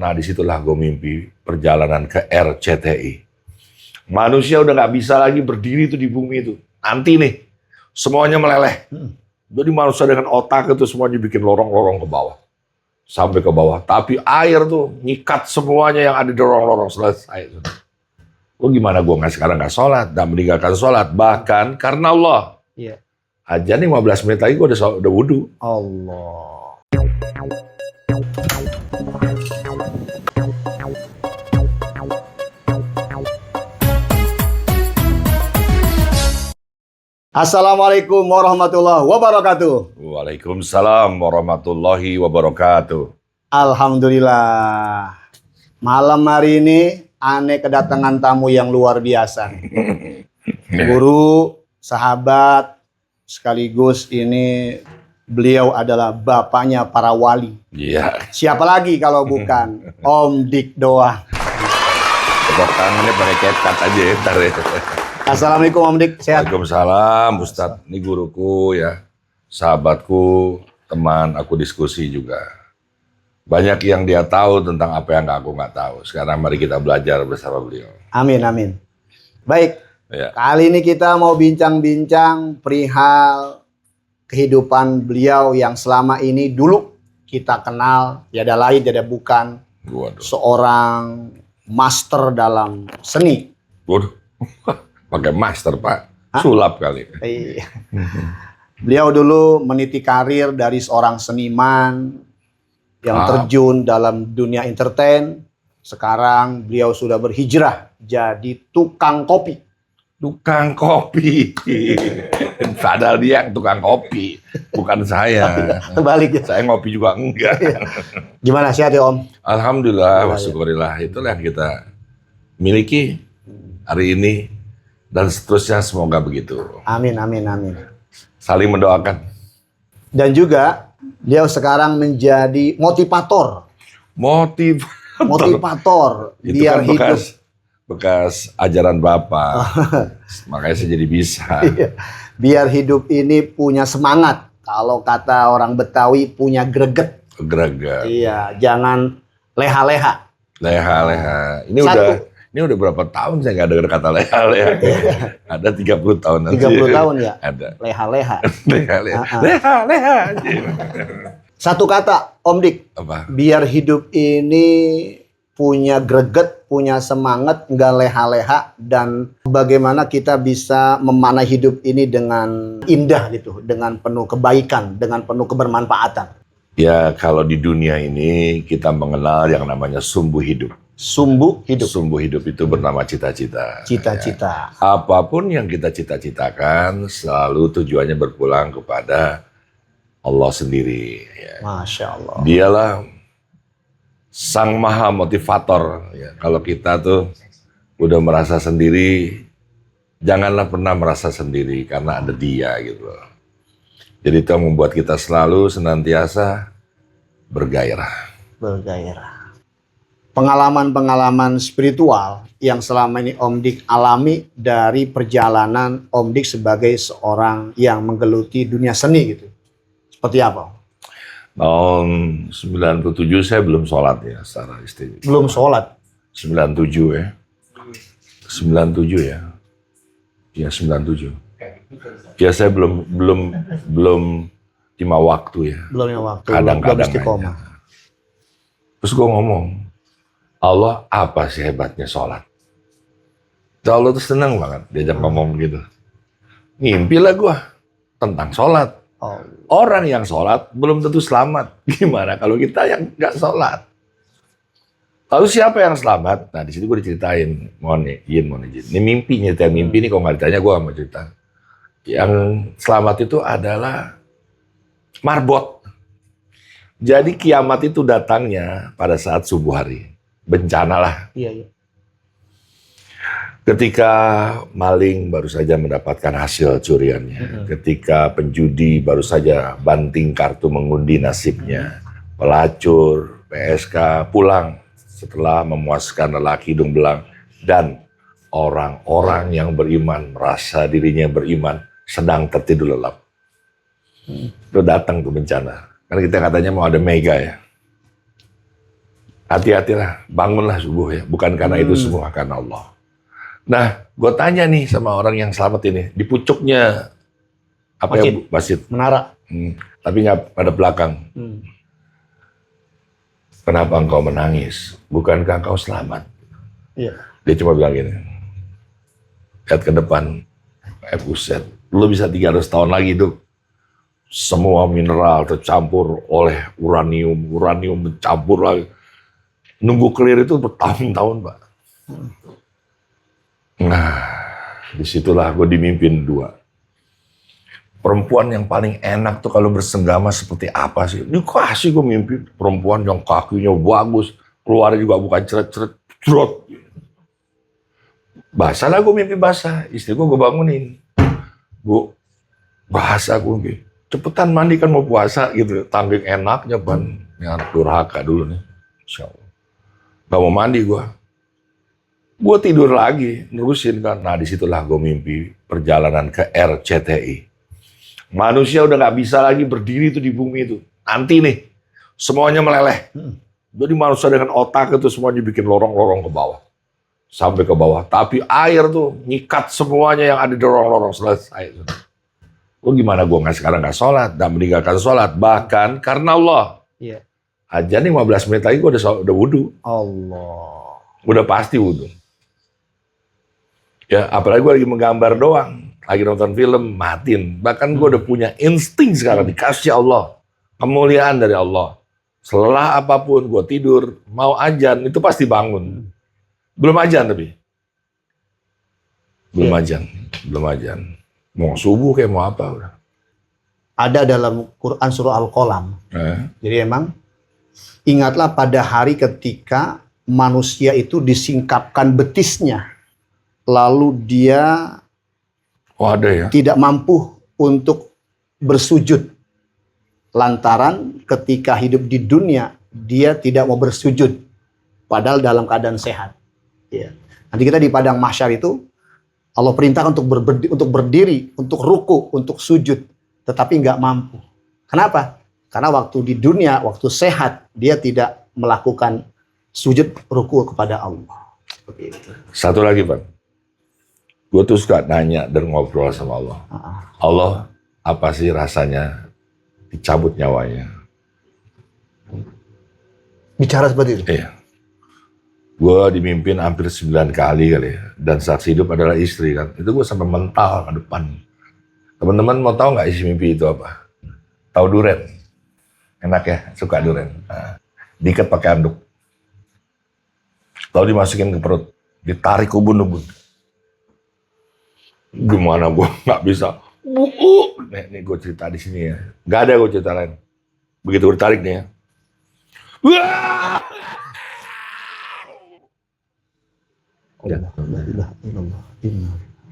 Nah disitulah gue mimpi perjalanan ke RCTI. Manusia udah nggak bisa lagi berdiri tuh di bumi itu. Nanti nih semuanya meleleh. Jadi manusia dengan otak itu semuanya bikin lorong-lorong ke bawah. Sampai ke bawah. Tapi air tuh nyikat semuanya yang ada di lorong-lorong, selesai. Kok gimana gue sekarang nggak sholat dan meninggalkan sholat. Bahkan karena Allah. Iya. Aja nih 15 menit lagi gue udah wudu. Allah. Assalamualaikum warahmatullahi wabarakatuh. Waalaikumsalam warahmatullahi wabarakatuh. Alhamdulillah. Malam hari ini aneh kedatangan tamu yang luar biasa. Guru, sahabat, sekaligus ini beliau adalah bapaknya para wali. Iya. Siapa lagi kalau bukan Om Dik doang. Tepuk tangannya pakai ketat aja ya, ntar ya. Assalamualaikum Om Dik, sehat? Waalaikumsalam, Ustadz. Ini guruku ya, sahabatku, teman aku diskusi juga. Banyak yang dia tahu tentang apa yang aku nggak tahu. Sekarang mari kita belajar bersama beliau. Amin, amin. Baik, Ya. kali ini kita mau bincang-bincang perihal kehidupan beliau yang selama ini dulu kita kenal, tiada lain, tiada bukan, Waduh. seorang master dalam seni. Waduh. Pakai master, Pak. Sulap kali. Iya. Beliau dulu meniti karir dari seorang seniman yang terjun dalam dunia entertain. Sekarang beliau sudah berhijrah jadi tukang kopi. Tukang kopi. Padahal dia yang tukang kopi, bukan saya. Terbalik ya. Saya ngopi juga enggak. Gimana, sehat ya Om? Alhamdulillah, wasyukurillah. Itulah yang kita miliki hari ini. Dan seterusnya semoga begitu. Amin, amin, amin. Saling mendoakan. Dan juga beliau sekarang menjadi motivator. Motivator. Itu Biar kan hidup. bekas ajaran Bapak. Makanya saya jadi bisa. Biar hidup ini punya semangat. Kalau kata orang Betawi punya greget. Greget. Iya, jangan leha-leha. Leha-leha. Ini udah berapa tahun saya nggak dengar kata leha-leha. Ada 30 tahun nanti. 30 tahun ya? Ada. Leha-leha. Leha-leha. Leha-leha. Satu kata, Om Dik. Apa? Biar hidup ini punya greget, punya semangat, nggak leha-leha. Dan bagaimana kita bisa memanai hidup ini dengan indah gitu. Dengan penuh kebaikan, dengan penuh kebermanfaatan. Ya, kalau di dunia ini kita mengenal yang namanya sumbu hidup. Sumbu hidup. Sumbu hidup itu bernama cita-cita. Cita-cita. Ya. Apapun yang kita cita-citakan selalu tujuannya berpulang kepada Allah sendiri. Ya. Masya Allah. Dialah sang maha motivator. Ya. Kalau kita tuh udah merasa sendiri, janganlah pernah merasa sendiri karena ada dia gitu loh. Jadi itu yang membuat kita selalu senantiasa bergairah. Bergairah. Pengalaman-pengalaman spiritual yang selama ini Om Dik alami dari perjalanan Om Dik sebagai seorang yang menggeluti dunia seni gitu. Seperti apa? Tahun 97 saya belum sholat ya secara istimewa. Belum sholat? 97 ya. 97 ya. Ya 97. Ya saya belum lima waktu ya. Belum lima waktu. Kadang-kadang belum istiqomah. Terus gue ngomong, Allah apa sih hebatnya sholat? Allah tuh senang banget diajak ngomong gitu. Ngimpilah gue tentang sholat. Oh. Orang yang sholat belum tentu selamat. Gimana kalau kita yang nggak sholat? Lalu siapa yang selamat? Nah di situ gue diceritain, mohon izin. Ini mimpi, nyetel mimpi ini kalau nggak ditanya gue mau cerita. Yang selamat itu adalah marbot. Jadi kiamat itu datangnya pada saat subuh hari. Bencana lah. Iya. Ketika maling baru saja mendapatkan hasil curiannya. Ketika penjudi baru saja banting kartu mengundi nasibnya. Pelacur, PSK pulang setelah memuaskan lelaki hidung belang. Dan orang-orang yang beriman, merasa dirinya beriman, sedang tertidur lelap. Itu datang tuh bencana. Karena kita katanya mau ada mega ya. hati-hatilah, bangunlah subuh ya. Bukan karena itu semua, karena Allah. Nah, gue tanya nih sama orang yang selamat ini, di pucuknya apa Masjid. ya, masjid, Menara. tapi nggak pada belakang. Kenapa engkau menangis? Bukankah engkau selamat? Iya. Dia cuma bilang gini, lihat ke depan, buset, lu bisa 300 tahun lagi hidup. Semua mineral tercampur oleh uranium, uranium mencampur lagi. Nunggu clear itu bertahun-tahun, Pak. Nah, disitulah gue dimimpin dua. Perempuan yang paling enak tuh kalau bersenggama seperti apa sih? Dikasih gue mimpi perempuan yang kakinya bagus, keluarnya juga bukan ceret-ceret, cerot. Basah lah gue mimpi basah, istri gue bangunin. Bu, bahasa gue mimpi. Cepetan mandi kan mau puasa gitu, tanggung enaknya ban. Ini anak durhaka dulu nih, Insya Allah. Gak mau mandi gue. Gue tidur lagi, nerusin kan. Nah disitulah gue mimpi perjalanan ke RCTI. Manusia udah gak bisa lagi berdiri tuh di bumi itu. Nanti nih, semuanya meleleh. Jadi manusia dengan otak itu semuanya bikin lorong-lorong ke bawah. Sampai ke bawah. Tapi air tuh nyikat semuanya yang ada di lorong-lorong, selesai. Gue gimana gue sekarang gak sholat dan meninggalkan sholat. Bahkan karena Allah. Iya. Aja nih 15 menit lagi gue udah wudu. Allah. Udah pasti wudu. Ya, apalagi gue lagi menggambar doang. Lagi nonton film, matiin. Bahkan gue udah punya insting sekarang, dikasih Allah. Kemuliaan dari Allah. Setelah apapun, gue tidur, mau ajan, itu pasti bangun. Belum ajan tapi. Belum ajan. Belum ajan. Mau subuh kayak mau apa udah. Ada dalam Quran surah Al-Qalam. Jadi emang, ingatlah pada hari ketika manusia itu disingkapkan betisnya. Lalu dia ada ya. tidak mampu untuk bersujud. Lantaran ketika hidup di dunia, dia tidak mau bersujud. Padahal dalam keadaan sehat. Ya. Nanti kita di padang mahsyar itu, Allah perintahkan untuk berdiri, untuk ruku, untuk sujud. Tetapi nggak mampu. Kenapa? Karena waktu di dunia, waktu sehat, dia tidak melakukan sujud ruku kepada Allah. Seperti itu. Satu lagi, Pak. Gue tuh suka nanya dan ngobrol sama Allah. Allah, apa sih rasanya dicabut nyawanya? Bicara seperti itu? Iya. Gue dimimpin hampir 9 kali kali ya. Dan saksi hidup adalah istri kan. Itu gue sampai mental ke depan. Teman-teman mau tahu nggak isi mimpi itu apa? Tahu duren? Enak ya, suka duren. Nah, diikat pakai handuk. Lalu dimasukin ke perut. Ditarik ubun-ubun. Gimana gue nggak bisa. Nih gue cerita di sini ya. Gak ada gue cerita lain. Begitu gue ditarik nih ya.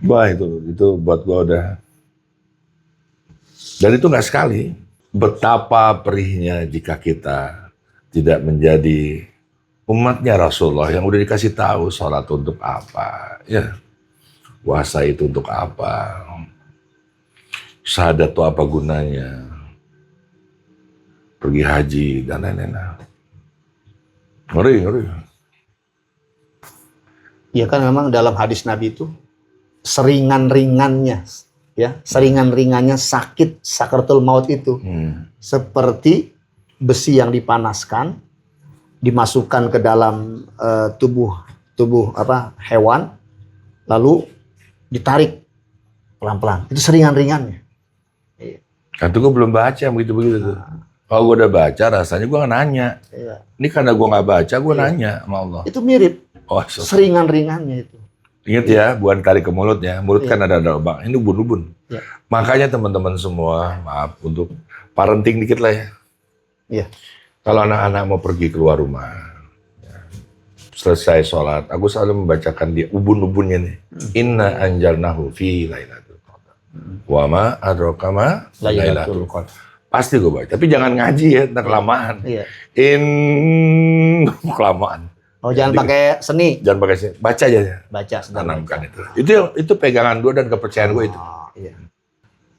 Wah itu buat gue udah. Dan itu nggak sekali. Betapa perihnya jika kita tidak menjadi umatnya Rasulullah yang udah dikasih tahu sholat untuk apa, ya. Puasa itu untuk apa? Syahadat itu apa gunanya? Pergi haji dan lain-lain. Ngeri. Ya kan memang dalam hadis Nabi itu seringan-ringannya sakit sakaratul maut itu seperti besi yang dipanaskan dimasukkan ke dalam tubuh hewan lalu ditarik pelan-pelan. Itu seringan-ringannya. Kan tuh gue belum baca yang begitu-begitu tuh. Kalau gue udah baca rasanya gue nggak nanya. Iya. Ini karena gue nggak baca gue nanya sama Allah. Itu mirip. Seringan-ringannya itu. Ingat ya, bukan tarik ke mulutnya. Mulut kan ada lubang. Ini ubun-ubun. Iya. Makanya teman-teman semua, maaf untuk parenting dikit lah ya. Iya. Kalau anak-anak mau pergi keluar rumah, selesai sholat, aku selalu membacakan dia ubun-ubunnya nih. Inna anjalnahu fi lailatul qadar. Wa ma adraka ma lailatul qadar. Pasti gue baca. Tapi jangan ngaji ya, ntar kelamaan. Iya. Kelamaan. Oh, jangan pakai seni. Jangan pakai seni. Baca aja. Baca. Tanamkan itu. Itu pegangan gue dan kepercayaan gue itu. Iya.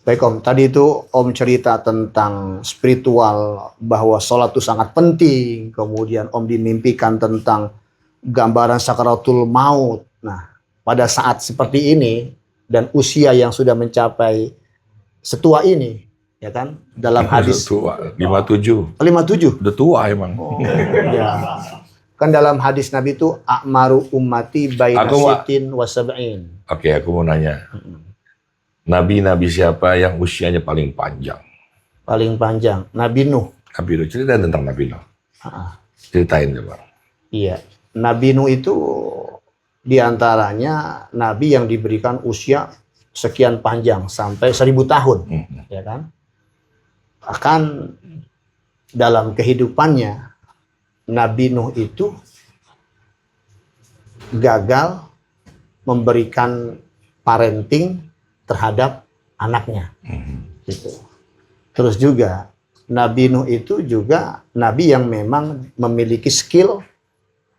Baik Om, tadi itu Om cerita tentang spiritual, bahwa sholat itu sangat penting. Kemudian Om dimimpikan tentang gambaran sakaratul maut. Nah, pada saat seperti ini dan usia yang sudah mencapai setua ini, ya kan? Dalam hadis tua, 57. 57. Udah tua emang. Ya. Kan dalam hadis Nabi itu a'maru ummati baina Aku mau- sitin wa sab'in. Oke, aku mau nanya. Nabi-nabi siapa yang usianya paling panjang? Paling panjang Nabi Nuh. Nabi Nuh, ceritain tentang Nabi Nuh. Ah, Ceritain coba. iya. Nabi Nuh itu diantaranya Nabi yang diberikan usia sekian panjang sampai 1000 tahun, ya kan? Bahkan dalam kehidupannya Nabi Nuh itu gagal memberikan parenting terhadap anaknya, gitu. Terus juga Nabi Nuh itu juga Nabi yang memang memiliki skill,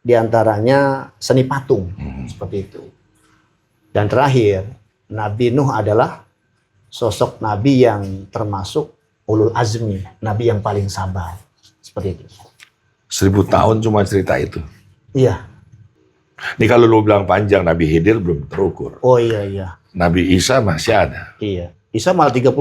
diantaranya seni patung, seperti itu. Dan terakhir, Nabi Nuh adalah sosok Nabi yang termasuk ulul azmi, Nabi yang paling sabar, seperti itu. 1000 tahun cuma cerita itu. Iya. Ini kalau lu bilang panjang, Nabi Khidir belum terukur. Oh iya iya. Nabi Isa masih ada. Iya. Isa malah 35.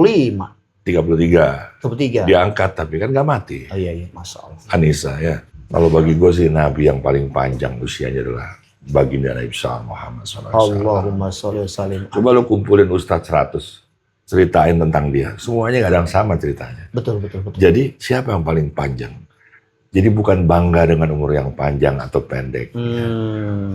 33. 33. Diangkat tapi kan gak mati. Oh iya iya, Masya Allah. Anissa ya. Kalau bagi gue sih Nabi yang paling panjang usianya adalah baginda Nabi Muhammad SAW. Allahumma sholli wa sallim. Coba lu kumpulin Ustadz 100. Ceritain tentang dia. Semuanya gak ada yang sama ceritanya. Betul betul betul. Jadi siapa yang paling panjang? Jadi bukan bangga dengan umur yang panjang atau pendek.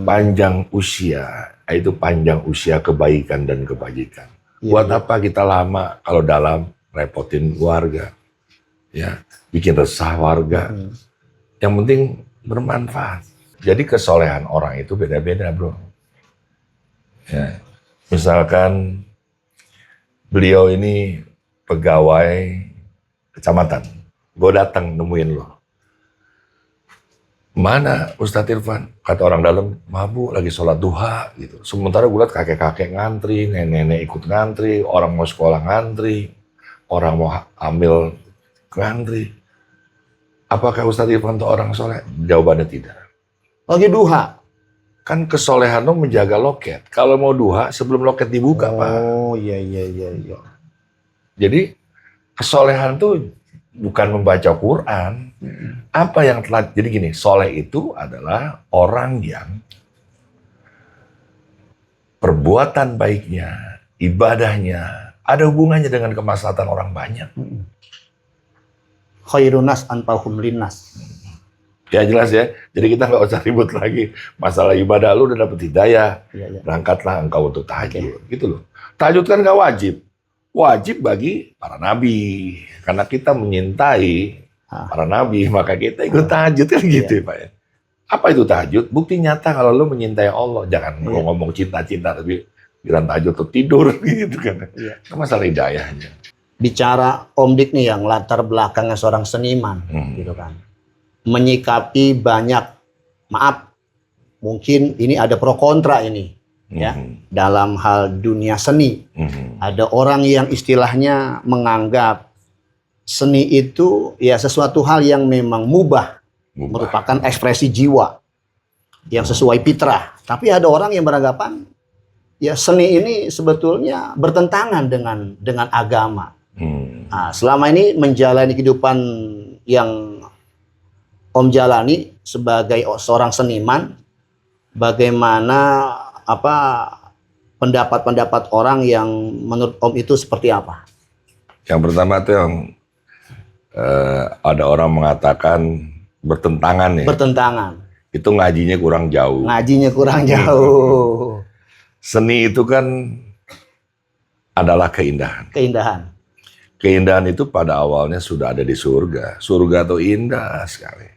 Panjang usia, itu panjang usia kebaikan dan kebajikan. Iya, Buat iya. apa kita lama kalau dalam repotin warga, ya, bikin resah warga. Yang penting bermanfaat. Jadi kesolehan orang itu beda-beda, bro. Ya, misalkan beliau ini pegawai kecamatan, gue datang nemuin lo. Mana Ustadz Irfan? Kata orang dalam, mabuk lagi sholat duha gitu. Sementara gue liat kakek-kakek ngantri, nenek-nenek ikut ngantri, orang mau sekolah ngantri, orang mau ambil ngantri. Apakah Ustadz Irfan itu orang soleh? Jawabannya tidak. Lagi duha. Kan kesolehan lo menjaga loket. Kalau mau duha sebelum loket dibuka, Pak. Oh iya iya iya iya. Jadi kesolehan tuh bukan membaca Quran. Apa yang telah, jadi gini, soleh itu adalah orang yang perbuatan baiknya, ibadahnya, ada hubungannya dengan kemaslahatan orang banyak. Khairunas anfa'uhum linnas. Ya jelas ya, jadi kita nggak usah ribut lagi. Masalah ibadah lu udah dapet hidayah, Iya, iya. berangkatlah engkau untuk tahajud. Gitu loh. Tahajud kan nggak wajib. Wajib bagi para nabi. Karena kita menyintai para nabi, maka kita ikut tahajud kan gitu ya Pak ya. Apa itu tahajud? Bukti nyata kalau lu menyintai Allah. Jangan ngomong cinta-cinta tapi bilang tahajud tuh tidur gitu kan. Iya. Itu masalah hidayahnya. Bicara Om Dik nih yang latar belakangnya seorang seniman, gitu kan. Menyikapi banyak, maaf, mungkin ini ada pro kontra ini, ya, dalam hal dunia seni. Ada orang yang istilahnya menganggap seni itu ya sesuatu hal yang memang mubah. Merupakan ekspresi jiwa yang sesuai fitrah. Tapi ada orang yang beranggapan ya seni ini sebetulnya bertentangan dengan agama. Nah, selama ini menjalani kehidupan yang Om jalani sebagai seorang seniman, bagaimana pendapat-pendapat orang yang menurut Om itu seperti apa? Yang pertama tuh yang ada orang mengatakan bertentangan ya. Bertentangan. Itu ngajinya kurang jauh. Ngajinya kurang jauh. Seni itu kan adalah keindahan. Keindahan. Keindahan itu pada awalnya sudah ada di surga. Surga itu indah sekali.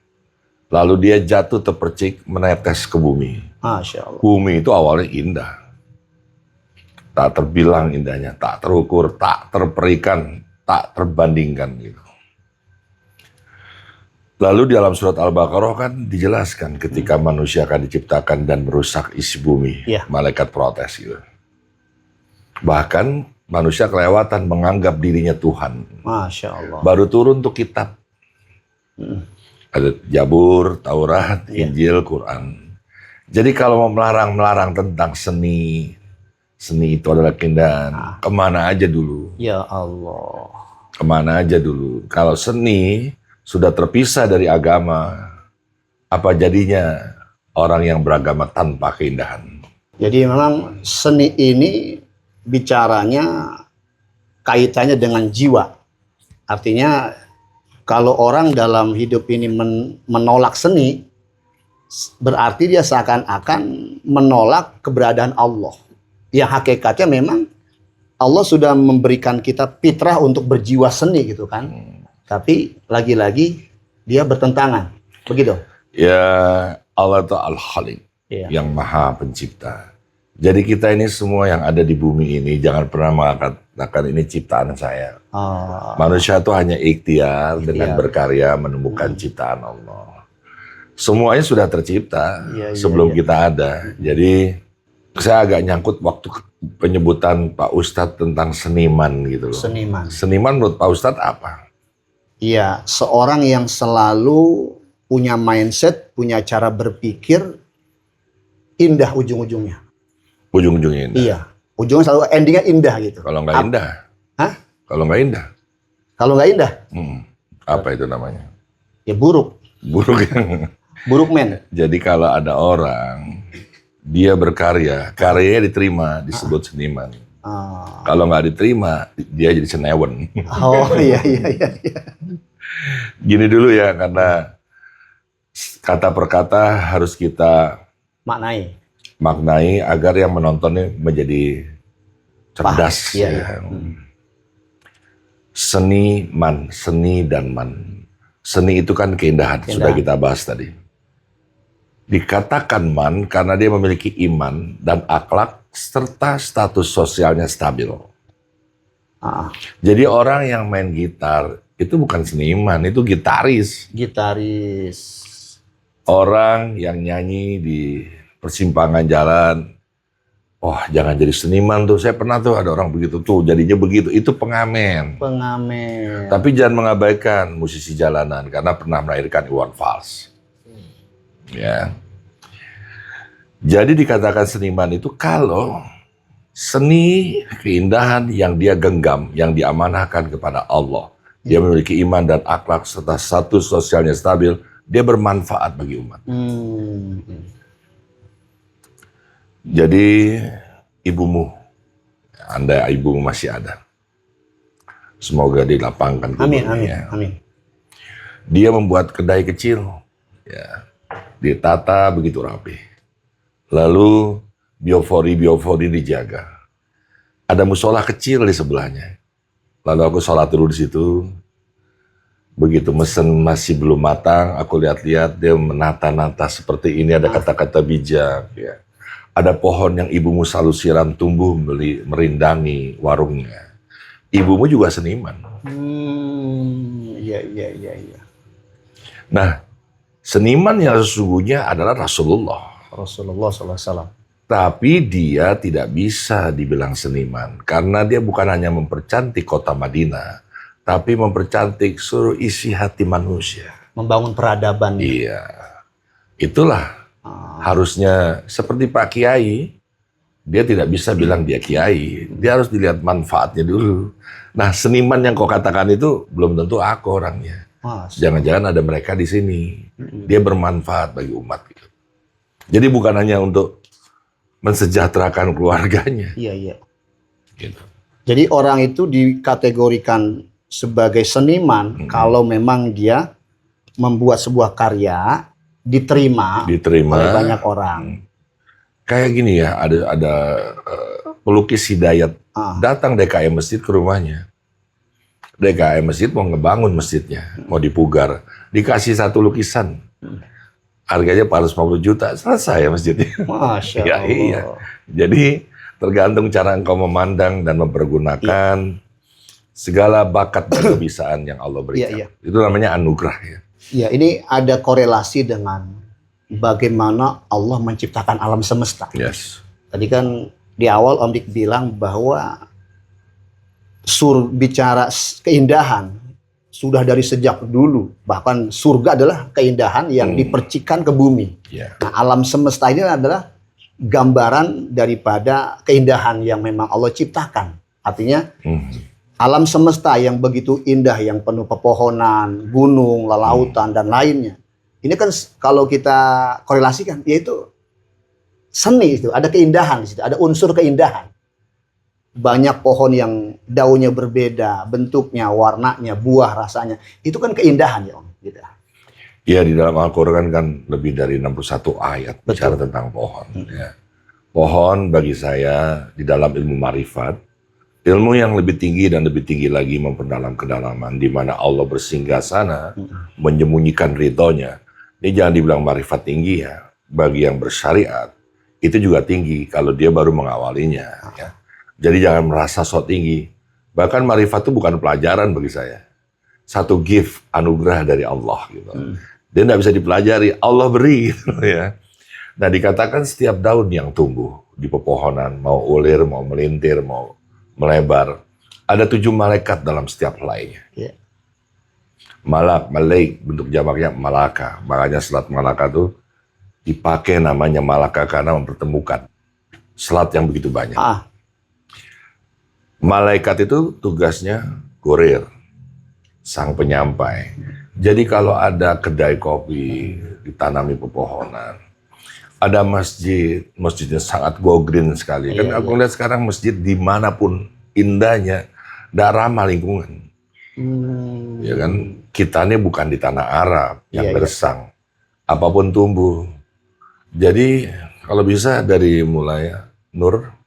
Lalu dia jatuh terpercik menetes ke bumi. Masya Allah. Bumi itu awalnya indah. Tak terbilang indahnya, tak terukur, tak terperikan, tak terbandingkan gitu. Lalu di dalam surat Al-Baqarah kan dijelaskan ketika manusia akan diciptakan dan merusak isi bumi. Ya. Malaikat protes gitu. Bahkan manusia kelewatan menganggap dirinya Tuhan. Masya Allah. Baru turun tuh kitab. Ada Jabur, Taurat, Injil, Quran. Jadi kalau mau melarang tentang seni itu adalah keindahan. Kemana aja dulu? Ya Allah. Kemana aja dulu? Kalau seni sudah terpisah dari agama, apa jadinya orang yang beragama tanpa keindahan? Jadi memang seni ini bicaranya kaitannya dengan jiwa. Artinya kalau orang dalam hidup ini menolak seni, berarti dia seakan-akan menolak keberadaan Allah. Yang hakikatnya memang Allah sudah memberikan kita fitrah untuk berjiwa seni gitu kan. Tapi lagi-lagi dia bertentangan. Begitu? Ya, Allah itu Al-Khaliq, yang Maha Pencipta. Jadi kita ini semua yang ada di bumi ini jangan pernah mengatakan ini ciptaan saya. Manusia itu hanya ikhtiar dengan berkarya menemukan ciptaan Allah. Semuanya sudah tercipta sebelum kita ada. Jadi saya agak nyangkut waktu penyebutan Pak Ustadz tentang seniman gitu loh. Seniman menurut Pak Ustadz apa? Iya, seorang yang selalu punya mindset, punya cara berpikir indah ujung-ujungnya. Ujung-ujungnya indah. Iya, ujungnya selalu endingnya indah gitu. Kalau nggak indah? Hah? Kalau nggak indah? Kalau nggak indah? Apa itu namanya? Ya buruk. Buruk yang... Buruk men. Jadi kalau ada orang, dia berkarya, karyanya diterima, disebut seniman. Kalau nggak diterima, dia jadi senewen. Oh iya. Gini dulu ya, karena kata per kata harus kita maknai agar yang menontonnya menjadi cerdas. Seniman, seni dan man. Seni itu kan keindahan, sudah kita bahas tadi. Dikatakan man karena dia memiliki iman dan akhlak serta status sosialnya stabil. Jadi orang yang main gitar itu bukan seniman, itu gitaris. Orang yang nyanyi di persimpangan jalan, jangan jadi seniman tuh. Saya pernah tuh ada orang begitu tuh, jadinya begitu. Itu pengamen. Tapi jangan mengabaikan musisi jalanan karena pernah melahirkan Iwan Fals. Ya. Jadi dikatakan seniman itu kalau seni keindahan yang dia genggam, yang diamanahkan kepada Allah, dia memiliki iman dan akhlak serta status sosialnya stabil, dia bermanfaat bagi umat. Jadi ibumu, Anda ibumu masih ada. Semoga dilapangkan kuburnya. Amin. Dia membuat kedai kecil, ya, ditata begitu rapi. Lalu biofori dijaga. Ada musola kecil di sebelahnya. Lalu aku sholat dulu di situ. Begitu mesen masih belum matang, aku lihat-lihat dia menata-nata seperti ini, ada kata-kata bijak. Ya. Ada pohon yang ibumu selalu siram tumbuh merindangi warungnya. Ibumu juga seniman. Iya. Nah, seniman yang sesungguhnya adalah Rasulullah SAW. Tapi dia tidak bisa dibilang seniman karena dia bukan hanya mempercantik kota Madinah, tapi mempercantik seluruh isi hati manusia. Membangun peradaban. Iya, itulah harusnya seperti Pak Kiai. Dia tidak bisa bilang dia kiai, dia harus dilihat manfaatnya dulu. Nah, seniman yang kau katakan itu belum tentu aku orangnya. Jangan-jangan ada mereka di sini. Dia bermanfaat bagi umat. Gitu. Jadi bukan hanya untuk mensejahterakan keluarganya. Iya. Gitu. Jadi orang itu dikategorikan sebagai seniman kalau memang dia membuat sebuah karya diterima oleh banyak orang. Kayak gini ya, ada pelukis Hidayat datang DKM Masjid ke rumahnya. DKM Masjid mau ngebangun masjidnya, mau dipugar, dikasih satu lukisan. Harganya 450 juta, selesai masjidnya. Masya Allah. Iya. Jadi tergantung cara engkau memandang dan mempergunakan segala bakat dan kebisaan yang Allah berikan. Itu namanya anugerah ya. Ya, ini ada korelasi dengan bagaimana Allah menciptakan alam semesta. Yes. Tadi kan di awal Om Dik bilang bahwa bicara keindahan sudah dari sejak dulu. Bahkan surga adalah keindahan yang dipercikan ke bumi. Ya. Nah, alam semesta ini adalah gambaran daripada keindahan yang memang Allah ciptakan. Artinya alam semesta yang begitu indah, yang penuh pepohonan, gunung, lautan, dan lainnya. Ini kan kalau kita korelasikan, yaitu seni itu, ada keindahan di situ, ada unsur keindahan. Banyak pohon yang daunnya berbeda, bentuknya, warnanya, buah rasanya. Itu kan keindahan ya Om. Gitu. Ya, di dalam Al-Quran kan lebih dari 61 ayat bicara tentang pohon. Ya. Pohon bagi saya di dalam ilmu marifat, ilmu yang lebih tinggi dan lebih tinggi lagi memperdalam kedalaman, di mana Allah bersinggah sana, menyembunyikan ridhonya. Ini jangan dibilang marifat tinggi ya, bagi yang bersyariat, itu juga tinggi kalau dia baru mengawalinya. Ya. Jadi jangan merasa sok tinggi. Bahkan marifat itu bukan pelajaran bagi saya. Satu gift, anugerah dari Allah. Gitu. Dia tidak bisa dipelajari, Allah beri. Gitu, ya. Nah dikatakan setiap daun yang tumbuh di pepohonan, mau ulir, mau melintir, mau melebar, ada 7 malaikat dalam setiap helainya. Yeah. Malaik, bentuk jamaknya malaka. Makanya selat malaka itu dipakai namanya malaka karena mempertemukan selat yang begitu banyak. Malaikat itu tugasnya kurir, sang penyampai. Jadi kalau ada kedai kopi ditanami pepohonan, ada masjid, masjidnya sangat go green sekali. Kan aku lihat sekarang masjid dimanapun indahnya, tidak ramah lingkungan. Ya kan, kita ini bukan di tanah Arab yang gersang, apapun tumbuh. Jadi kalau bisa dari mulai Nur,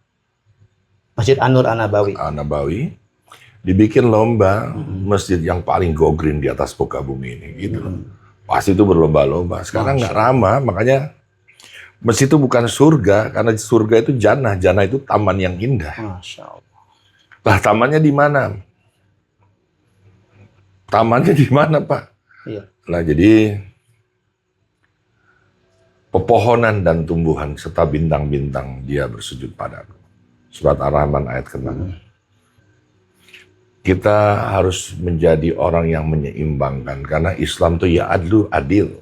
Masjid An-Nur An-Nabawi. An-Nabawi, dibikin lomba masjid yang paling go green di atas muka bumi ini. Gitu. Pasti itu berlomba-lomba. Sekarang nggak ramah, makanya masjid itu bukan surga, karena surga itu jannah. Jannah itu taman yang indah. Masya Allah. Lah tamannya di mana? Tamannya di mana, Pak? Iya. Nah jadi pepohonan dan tumbuhan serta bintang-bintang dia bersujud padaku. Surat Ar-Rahman ayat ke-6. Kita harus menjadi orang yang menyeimbangkan, karena Islam itu ya adil.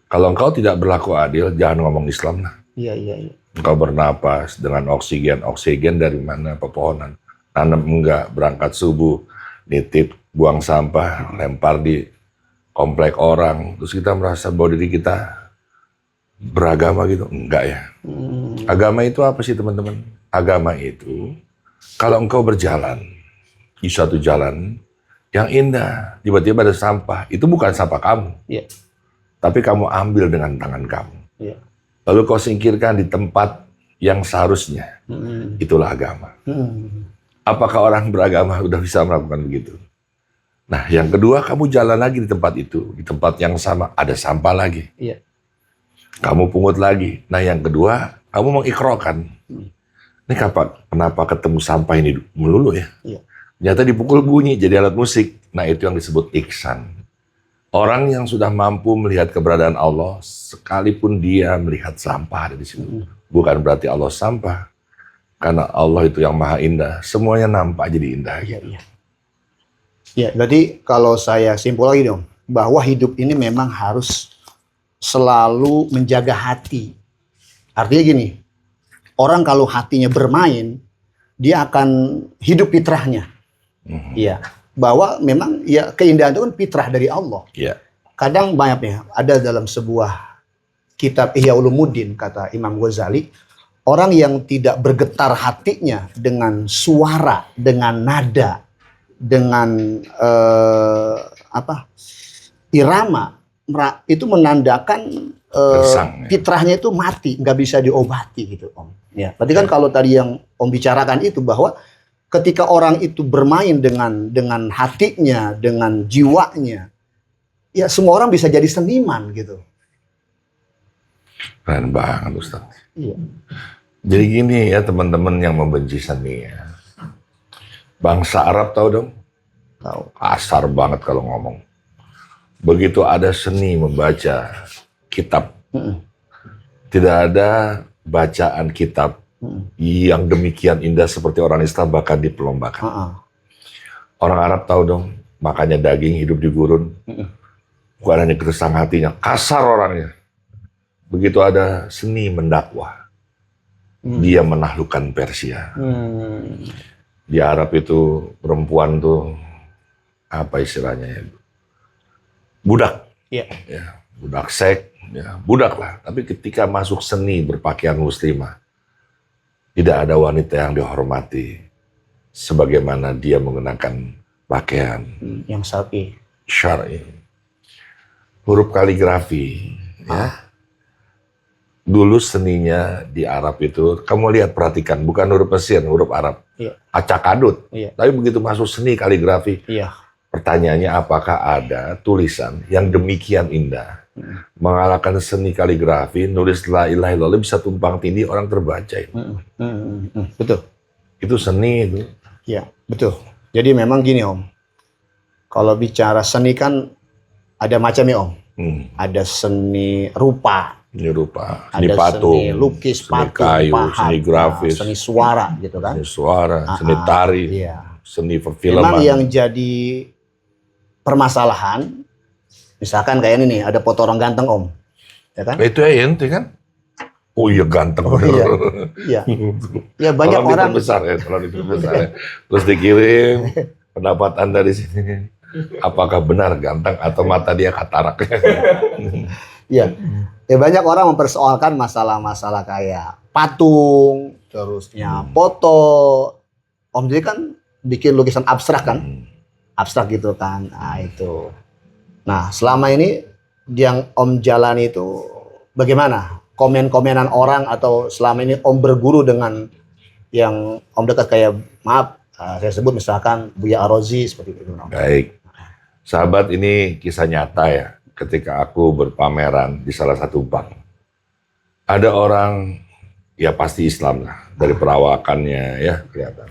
Kalau engkau tidak berlaku adil, jangan ngomong Islam lah. Iya. Engkau bernapas dengan oksigen dari mana? Pepohonan. Tanam enggak, berangkat subuh, nitip, buang sampah, lempar di komplek orang. Terus kita merasa bahwa diri kita beragama gitu. Enggak ya. Agama itu apa sih teman-teman? Agama itu, kalau engkau berjalan di suatu jalan yang indah, tiba-tiba ada sampah, itu bukan sampah kamu. Iya. Tapi kamu ambil dengan tangan kamu. Iya. Lalu kau singkirkan di tempat yang seharusnya. Itulah agama. Apakah orang beragama udah bisa melakukan begitu? Nah, yang kedua, kamu jalan lagi di tempat itu. Di tempat yang sama, ada sampah lagi. Iya. Kamu pungut lagi. Nah, yang kedua, kamu mengikrokan. Ini kenapa ketemu sampah ini melulu ya? Iya. Ternyata dipukul bunyi jadi alat musik. Nah, itu yang disebut ihsan. Orang yang sudah mampu melihat keberadaan Allah, sekalipun dia melihat sampah ada di situ. Bukan berarti Allah sampah. Karena Allah itu yang maha indah. Semuanya nampak jadi indah. Iya. Ya, berarti kalau saya simpul lagi dong, bahwa hidup ini memang harus selalu menjaga hati. Artinya gini, orang kalau hatinya bermain, dia akan hidup fitrahnya. Iya, bahwa memang ya keindahan itu kan fitrah dari Allah. Iya. Kadang banyak ya, ada dalam sebuah kitab Ihya Ulumuddin kata Imam Ghazali, orang yang tidak bergetar hatinya dengan suara, dengan nada, dengan irama, itu menandakan fitrahnya itu mati, nggak bisa diobati gitu Om. Ya, berarti kan kalau tadi yang Om bicarakan itu bahwa ketika orang itu bermain dengan hatinya, dengan jiwanya, ya semua orang bisa jadi seniman gitu. Keren banget Ustaz. Iya. Jadi gini ya teman-teman yang membenci seni ya. Bangsa Arab tahu dong? Tahu. Kasar banget kalau ngomong. Begitu ada seni membaca kitab, tidak ada bacaan kitab yang demikian indah seperti orang Islam bahkan diperlombakan. Orang Arab tahu dong, makanya daging, hidup di gurun. Bukan hanya kersang hatinya, kasar orangnya. Begitu ada seni mendakwah, dia menaklukkan Persia. Di Arab itu perempuan tuh apa istilahnya ya? Budak. Iya. Ya, budak seks, ya, budak lah. Tapi ketika masuk seni berpakaian muslimah, tidak ada wanita yang dihormati sebagaimana dia menggunakan pakaian Yang syar'i. Huruf kaligrafi, ya. Dulu seninya di Arab itu, kamu lihat perhatikan, bukan huruf Mesir, huruf Arab. Iya. Acak adut. Iya. Tapi begitu masuk seni kaligrafi, Iya. pertanyaannya apakah ada tulisan yang demikian indah? Mengalahkan seni kaligrafi, nulis la ilaha illallah bisa tumpang tindih orang terbaca itu. Betul. Itu seni itu. Iya, betul. Jadi memang gini Om, kalau bicara seni kan ada macamnya Om. Ada seni rupa, Seni rupa, seni ada patung, seni lukis, seni patung, kayu, pahat, seni grafis, seni suara gitu kan. seni suara, seni tari, Iya. seni Memang perfilman. yang jadi permasalahan, misalkan kayak ini nih, ada foto orang ganteng Om, ya kan? Itu ya ente kan? Oh iya ganteng. Iya. Iya. Ya banyak Tolong orang. diperbesar ya, tolong diperbesar ya. Terus dikirim pendapat Anda di sini. Apakah benar ganteng atau mata dia katarak? Iya. Ya banyak orang mempersoalkan masalah-masalah kayak patung, terusnya foto. Om jadi kan bikin lukisan abstrak kan? Abstrak gitu kan. Nah, itu. Nah, selama ini yang Om jalani itu bagaimana? Komen-komenan orang atau selama ini Om berguru dengan yang Om dekat kayak maaf saya sebut misalkan Buya Arozi seperti itu. Om. Baik. Sahabat, ini kisah nyata ya. Ketika aku berpameran di salah satu bank. Ada orang, ya pasti Islam lah. Dari perawakannya ya kelihatan.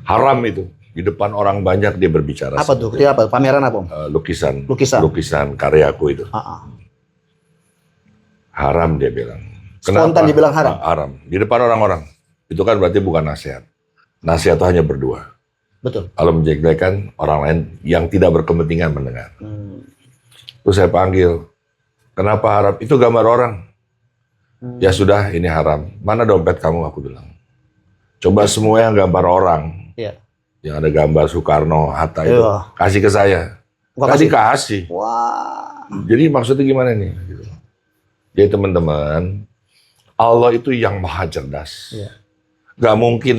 Haram itu. Di depan orang banyak dia berbicara. Apa tuh? Dia apa? Pameran apa Om? Lukisan. Lukisan. Lukisan karyaku itu. Haram dia bilang. Spontan dibilang haram? Haram. Di depan orang-orang. Itu kan berarti bukan nasihat. Nasihat itu hanya berdua. Betul. Kalau menjelekkan orang lain yang tidak berkepentingan mendengar. Terus saya panggil. Kenapa haram? Itu gambar orang. Ya sudah, ini haram. Mana dompet kamu? Aku bilang. Coba semua yang gambar orang. Iya. Yang ada gambar Soekarno, Hatta itu. Iya. Kasih ke saya. Bukan Kasih. Wah. Jadi maksudnya gimana nih? Gitu. Jadi teman-teman, Allah itu yang maha cerdas. Iya. Gak mungkin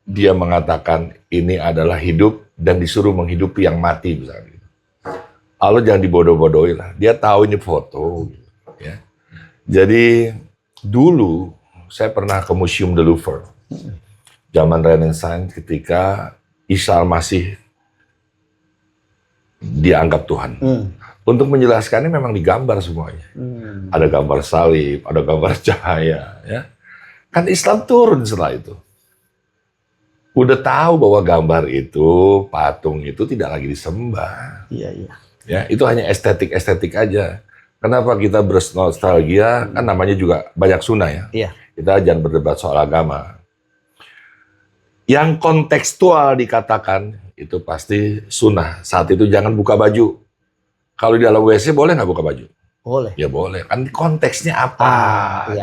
dia mengatakan ini adalah hidup dan disuruh menghidupi yang mati misalnya. Allah jangan dibodoh-bodohi lah. Dia tahu ini foto. Ya. Jadi dulu saya pernah ke Museum the Louvre. Zaman Renaissance ketika Isa masih dianggap Tuhan. Untuk menjelaskannya memang digambar semuanya. Ada gambar salib, ada gambar cahaya. Ya. Kan Islam turun setelah itu. Udah tahu bahwa gambar itu, patung itu tidak lagi disembah. Iya. Ya, itu hanya estetik aja. Kenapa kita bernostalgia? Kan namanya juga banyak sunnah ya. Iya. Kita jangan berdebat soal agama. Yang kontekstual dikatakan itu pasti sunnah. Saat itu jangan buka baju. Kalau di dalam WC boleh nggak buka baju? Boleh. Ya boleh. Kan konteksnya apa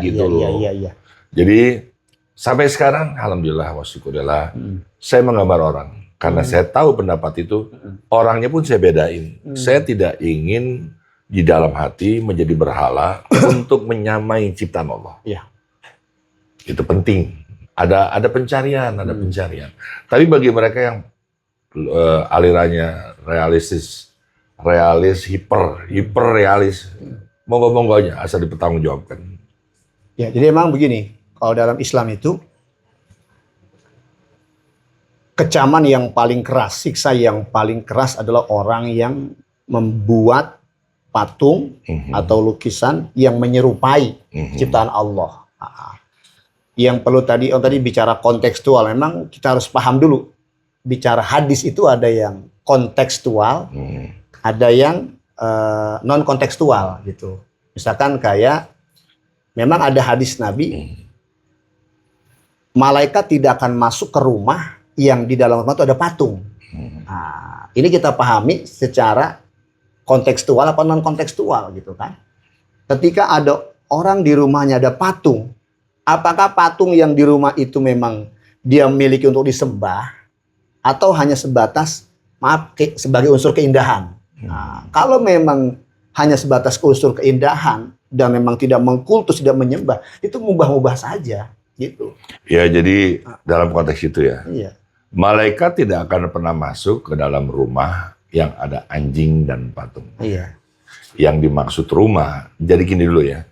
gitu loh. Iya. Jadi sampai sekarang, alhamdulillah wa syukurillah, saya menggambar orang. Karena saya tahu pendapat itu, orangnya pun saya bedain. Saya tidak ingin di dalam hati menjadi berhala untuk menyamai ciptaan Allah. Iya. Itu penting. Ada pencarian, ada pencarian. Tapi bagi mereka yang alirannya realis, hiper realis, monggo-monggo aja, asal dipertanggungjawabkan. Ya, jadi emang begini, kalau dalam Islam itu kecaman yang paling keras, siksa yang paling keras adalah orang yang membuat patung atau lukisan yang menyerupai ciptaan Allah. Yang perlu tadi bicara kontekstual, memang kita harus paham dulu. Bicara hadis itu ada yang kontekstual, ada yang non kontekstual gitu. Misalkan kayak memang ada hadis Nabi, malaikat tidak akan masuk ke rumah yang di dalam rumah itu ada patung Nah, ini kita pahami secara kontekstual apa non kontekstual gitu kan. Ketika ada orang di rumahnya ada patung, apakah patung yang di rumah itu memang dia miliki untuk disembah atau hanya sebatas sebagai unsur keindahan? Nah, kalau memang hanya sebatas unsur keindahan dan memang tidak mengkultus, tidak menyembah, itu mubah-mubah saja gitu. Ya, jadi dalam konteks itu ya. Iya. Malaikat tidak akan pernah masuk ke dalam rumah yang ada anjing dan patung. Iya. Yang dimaksud rumah, jadi gini dulu ya.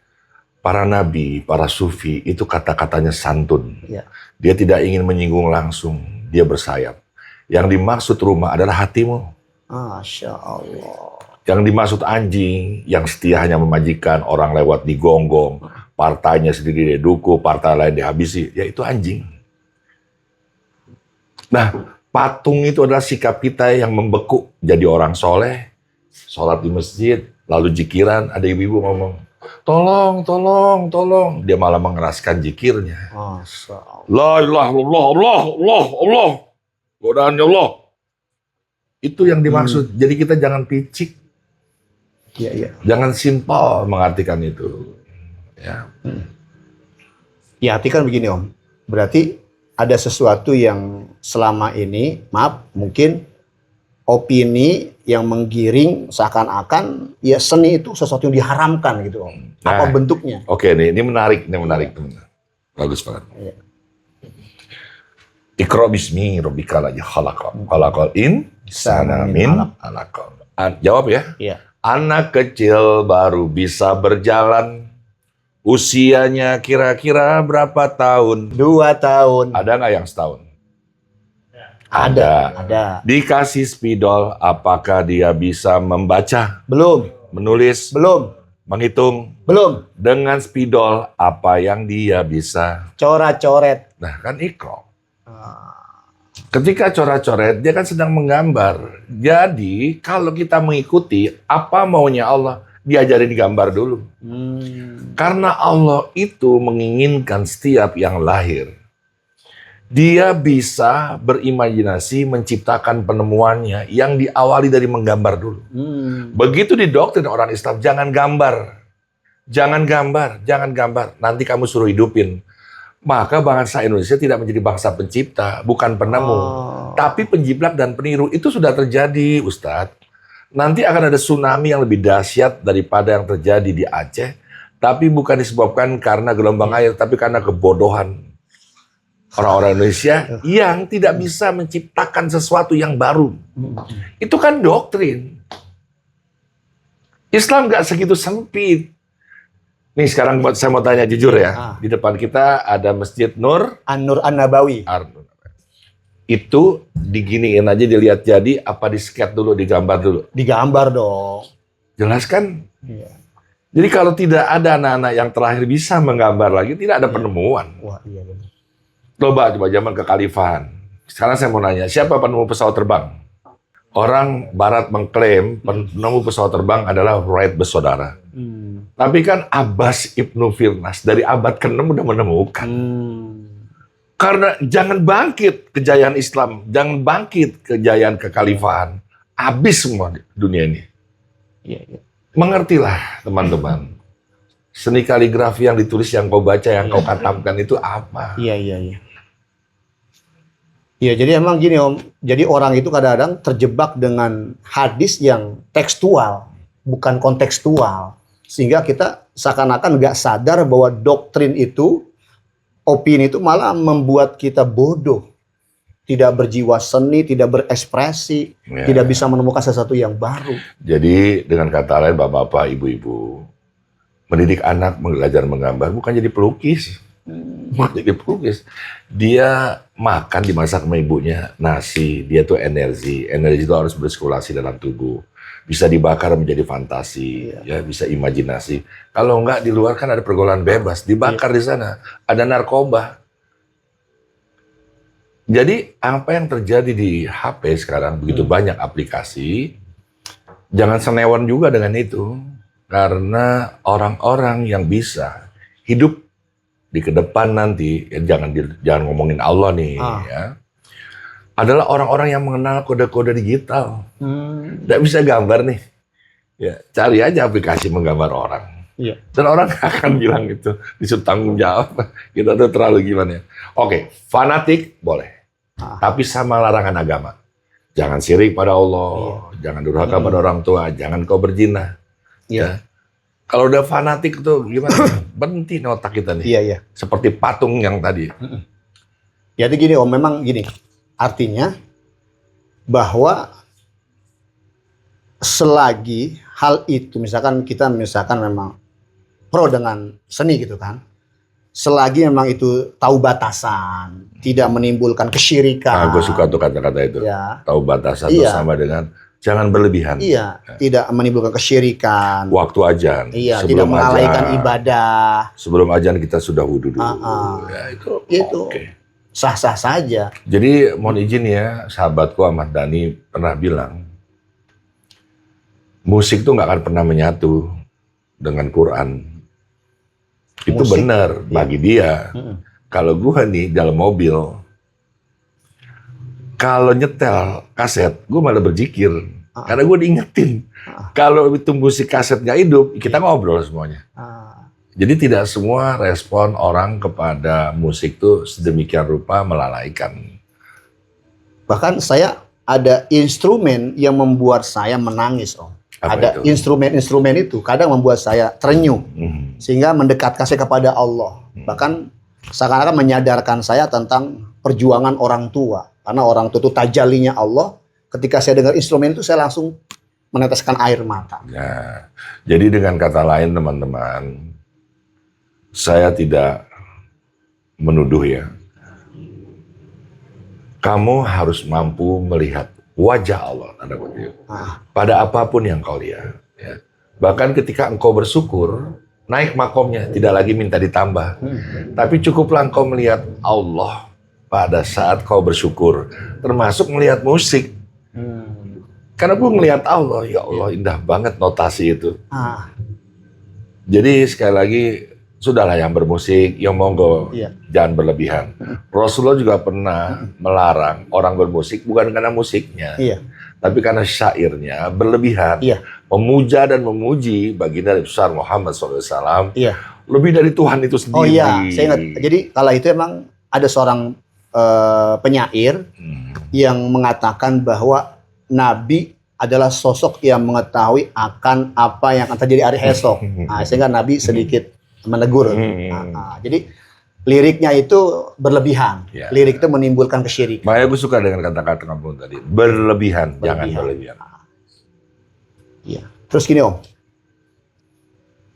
Para nabi, para sufi itu kata-katanya santun. Iya. Dia tidak ingin menyinggung langsung, dia bersayap. Yang dimaksud rumah adalah hatimu. Masya Allah. Yang dimaksud anjing, yang setia hanya memajikan, orang lewat digonggong, partainya sendiri diduku, partai lain dihabisi, ya itu anjing. Nah, patung itu adalah sikap kita yang membeku jadi orang soleh, sholat di masjid, lalu jikiran, ada ibu-ibu ngomong, tolong, tolong, tolong. Dia malah mengeraskan jikirnya. Masya Allah. La ilaha illallah, Allah, Allah, Allah. Godaannya Allah. Itu yang dimaksud. Jadi kita jangan picik. Iya, iya. Jangan simpel mengartikan itu. Ya. Ya, arti kan begini Om. Berarti ada sesuatu yang selama ini, maaf, mungkin opini yang menggiring seakan-akan ya seni itu sesuatu yang diharamkan gitu Om. Apa Nah, bentuknya? Oke nih, ini menarik teman. Bagus banget. Iya. Iqra bismi rabbikal ladzi khalaq. Khalaqal insana min alaq. Jawab ya. Iya. Anak kecil baru bisa berjalan. Usianya kira-kira berapa tahun? 2 tahun. Ada nggak yang setahun? Ada. Dikasih spidol, apakah dia bisa membaca, Belum. menulis, Belum. menghitung? Belum. Dengan spidol, apa yang dia bisa? Coret-coret. Nah, kan Iqra. Ketika coret-coret, dia kan sedang menggambar. Jadi, kalau kita mengikuti apa maunya Allah, diajarin gambar dulu. Karena Allah itu menginginkan setiap yang lahir. Dia bisa berimajinasi menciptakan penemuannya yang diawali dari menggambar dulu. Begitu didoktrin orang Islam, jangan gambar. Jangan gambar, jangan gambar. Nanti kamu suruh hidupin. Maka bangsa Indonesia tidak menjadi bangsa pencipta, bukan penemu. Tapi penjiplak dan peniru. Itu sudah terjadi, Ustadz. Nanti akan ada tsunami yang lebih dahsyat daripada yang terjadi di Aceh. Tapi bukan disebabkan karena gelombang air, tapi karena kebodohan orang-orang Indonesia yang tidak bisa menciptakan sesuatu yang baru. Itu kan doktrin. Islam nggak segitu sempit. Nih sekarang saya mau tanya jujur ya. Di depan kita ada Masjid Nur An-Nur An-Nabawi. Itu diginiin aja, dilihat jadi, apa di-sketch dulu, digambar dulu? Digambar dong. Jelas kan? Iya. Jadi kalau tidak ada anak-anak yang terakhir bisa menggambar lagi, tidak ada penemuan. Wah, iya benar. Coba zaman kekhalifahan. Sekarang saya mau nanya, siapa penemu pesawat terbang? Orang Barat mengklaim penemu pesawat terbang adalah Wright bersaudara. Tapi kan Abbas Ibnu Firnas dari abad ke-6 udah menemukan. Karena jangan bangkit kejayaan Islam, jangan bangkit kejayaan kekhalifahan. Habis semua dunia ini. Iya. Mengertilah teman-teman. Seni kaligrafi yang ditulis, yang kau baca, yang kau katamkan itu apa? Iya. Iya, jadi emang gini Om. Jadi orang itu kadang-kadang terjebak dengan hadis yang tekstual, bukan kontekstual. Sehingga kita seakan-akan nggak sadar bahwa doktrin itu, opini itu malah membuat kita bodoh. Tidak berjiwa seni, tidak berekspresi, tidak bisa menemukan sesuatu yang baru. Jadi dengan kata lain, bapak-bapak, ibu-ibu, mendidik anak belajar menggambar bukan jadi pelukis. Bukan jadi pelukis. Dia makan dimasak sama ibunya nasi, dia tuh energi. Energi itu harus bersirkulasi dalam tubuh. Bisa dibakar menjadi fantasi, ya bisa imajinasi. Kalau enggak, di luar kan ada pergaulan bebas, dibakar di sana, ada narkoba. Jadi apa yang terjadi di HP sekarang, begitu banyak aplikasi, jangan senewan juga dengan itu. Karena orang-orang yang bisa hidup di kedepan nanti, jangan ngomongin Allah nih, ya. adalah orang-orang yang mengenal kode-kode digital. Nggak bisa gambar nih. Ya, cari aja aplikasi menggambar orang. Iya. Dan orang akan bilang itu disuruh tanggung jawab. Kita tuh terlalu gimana ya. Oke, fanatik boleh. Tapi sama larangan agama. Jangan syirik pada Allah, jangan durhaka pada orang tua, jangan kau berzina. Ya. Kalau udah fanatik tuh gimana? Berhenti nih otak kita nih. Iya, iya. Seperti patung yang tadi. Jadi gini Om, memang gini. Artinya bahwa selagi hal itu, misalkan kita memang pro dengan seni gitu kan, selagi memang itu tahu batasan, tidak menimbulkan kesyirikan. Gue suka tuh kata-kata itu. Ya. Tahu batasan itu sama dengan jangan berlebihan. Iya, tidak menimbulkan kesyirikan. Waktu ajan. Iya, tidak melalaikan ibadah. Sebelum ajan kita sudah wudhu dulu. Ya, itu. Okay. Sah-sah saja. Jadi mohon izin ya, sahabatku Ahmad Dhani pernah bilang, musik tuh nggak akan pernah menyatu dengan Quran. Itu benar bagi dia. Kalau gue nih dalam mobil, kalau nyetel kaset, gue malah berzikir. Karena gue diingetin. Kalau itu musik kaset nggak hidup, kita ngobrol semuanya. Jadi tidak semua respon orang kepada musik itu sedemikian rupa melalaikan. Bahkan saya ada instrumen yang membuat saya menangis, Om. Ada instrumen-instrumen itu kadang membuat saya terenyuh. Sehingga mendekatkan saya kepada Allah. Bahkan seakan-akan menyadarkan saya tentang perjuangan orang tua. Karena orang tua itu tajalinya Allah. Ketika saya dengar instrumen itu, saya langsung meneteskan air mata. Nah, jadi dengan kata lain teman-teman, saya tidak menuduh ya. Kamu harus mampu melihat wajah Allah pada apapun yang kau lihat. Ya. Bahkan ketika engkau bersyukur, naik makomnya, tidak lagi minta ditambah. Tapi cukuplah engkau melihat Allah pada saat kau bersyukur, termasuk melihat musik. Karena gue melihat Allah, ya Allah indah banget notasi itu. Jadi sekali lagi, sudahlah yang bermusik, yang monggo, jangan berlebihan. Rasulullah juga pernah melarang orang bermusik bukan karena musiknya, tapi karena syairnya berlebihan, memuja dan memuji baginda besar Muhammad SAW, lebih dari Tuhan itu sendiri. Oh iya, saya ingat. Jadi kala itu emang ada seorang penyair yang mengatakan bahwa Nabi adalah sosok yang mengetahui akan apa yang akan terjadi hari esok. Sehingga Nabi sedikit menegur. Jadi liriknya itu berlebihan. Lirik itu menimbulkan kesyirikan. Makanya gue suka dengan kata-kata kamu tadi. Berlebihan. Jangan berlebihan. Iya. Terus gini Om.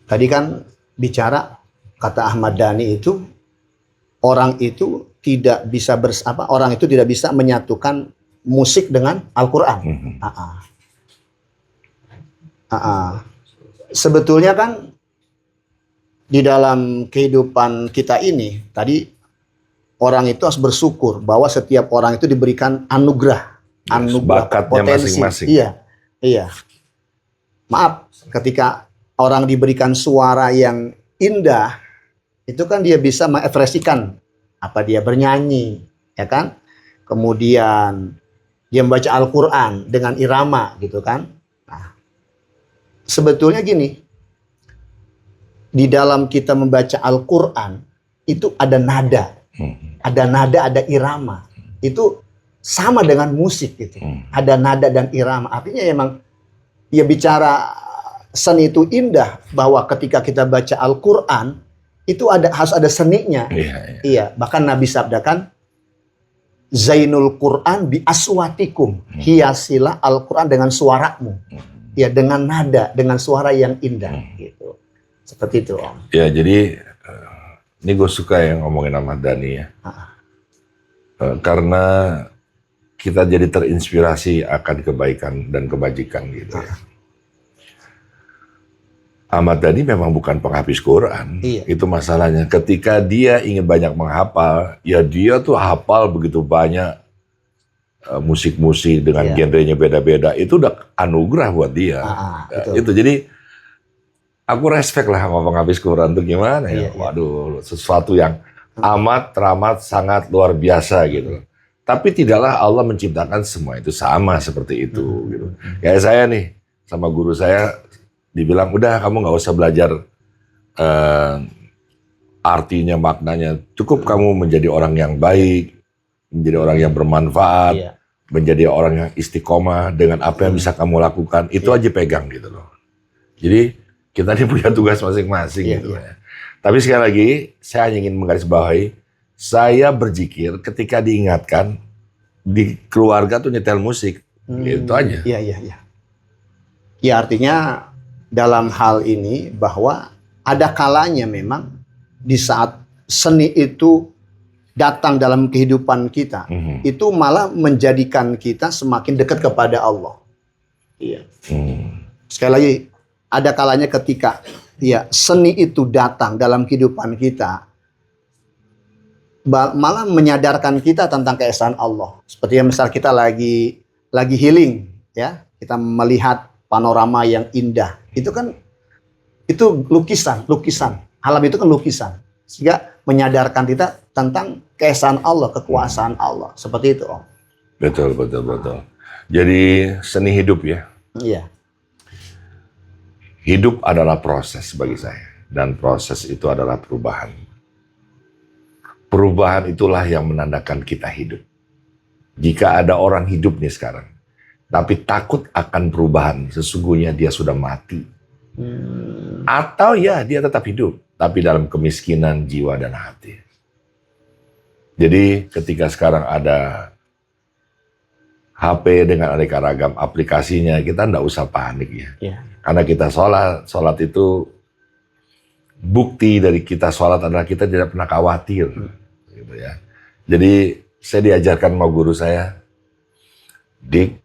Tadi kan bicara kata Ahmad Dhani itu orang itu tidak bisa orang itu tidak bisa menyatukan musik dengan Al-Qur'an. Sebetulnya kan di dalam kehidupan kita ini, tadi orang itu harus bersyukur bahwa setiap orang itu diberikan anugerah, bakatnya potensi. Masing-masing. Iya. Maaf, ketika orang diberikan suara yang indah, itu kan dia bisa mengekspresikan apa dia bernyanyi, ya kan? Kemudian dia membaca Al-Qur'an dengan irama, gitu kan? Nah, sebetulnya gini, di dalam kita membaca Al-Qur'an itu ada nada. Ada irama. Itu sama dengan musik gitu. Ada nada dan irama. Artinya emang ya bicara seni itu indah, bahwa ketika kita baca Al-Qur'an itu harus ada seninya. Iya, bahkan Nabi sabdakan Zainul Quran bi aswatikum. Hiasilah Al-Qur'an dengan suaramu. Ya, dengan nada, dengan suara yang indah gitu. Seperti itu, Om. Ya, jadi ini gue suka yang ngomongin Ahmad Dhani ya. Karena kita jadi terinspirasi akan kebaikan dan kebajikan gitu ya. Ahmad Dhani memang bukan penghabis Quran. Itu masalahnya. Ketika dia ingin banyak menghafal, ya dia tuh hafal begitu banyak musik-musik dengan genrenya beda-beda. Itu udah anugerah buat dia. Itu jadi aku respect lah sama penghabis Quran tuh gimana ya. Waduh, sesuatu yang amat teramat sangat luar biasa gitu. Tapi tidaklah Allah menciptakan semua itu sama seperti itu. Gitu. Kayak saya nih, sama guru saya dibilang, udah kamu nggak usah belajar artinya, maknanya. Cukup kamu menjadi orang yang baik, menjadi orang yang bermanfaat, Iya. menjadi orang yang istiqomah dengan apa yang bisa kamu lakukan. Itu aja pegang gitu loh. Jadi kita ini punya tugas masing-masing Iya, gitu iya. ya. Tapi sekali lagi, saya hanya ingin menggarisbawahi, saya berzikir ketika diingatkan di keluarga tuh nyetel musik, gitu aja. Iya, iya, iya. Ya artinya dalam hal ini bahwa ada kalanya memang di saat seni itu datang dalam kehidupan kita, itu malah menjadikan kita semakin dekat kepada Allah. Iya. Sekali lagi, ada kalanya ketika ya seni itu datang dalam kehidupan kita, malah menyadarkan kita tentang keesaan Allah. Seperti yang misal kita lagi healing, ya, kita melihat panorama yang indah. Itu kan lukisan. Alam itu kan lukisan. Sehingga menyadarkan kita tentang keesaan Allah, kekuasaan Allah. Seperti itu, Om. Betul. Jadi seni hidup ya. Iya. Hidup adalah proses bagi saya. Dan proses itu adalah perubahan. Perubahan itulah yang menandakan kita hidup. Jika ada orang hidup nih sekarang, tapi takut akan perubahan, sesungguhnya dia sudah mati. Atau ya dia tetap hidup, tapi dalam kemiskinan jiwa dan hati. Jadi ketika sekarang ada HP dengan aneka ragam aplikasinya, kita enggak usah panik ya. Iya. Karena kita sholat itu bukti dari kita sholat adalah kita tidak pernah khawatir. Gitu ya. Jadi saya diajarkan sama guru saya, Dik,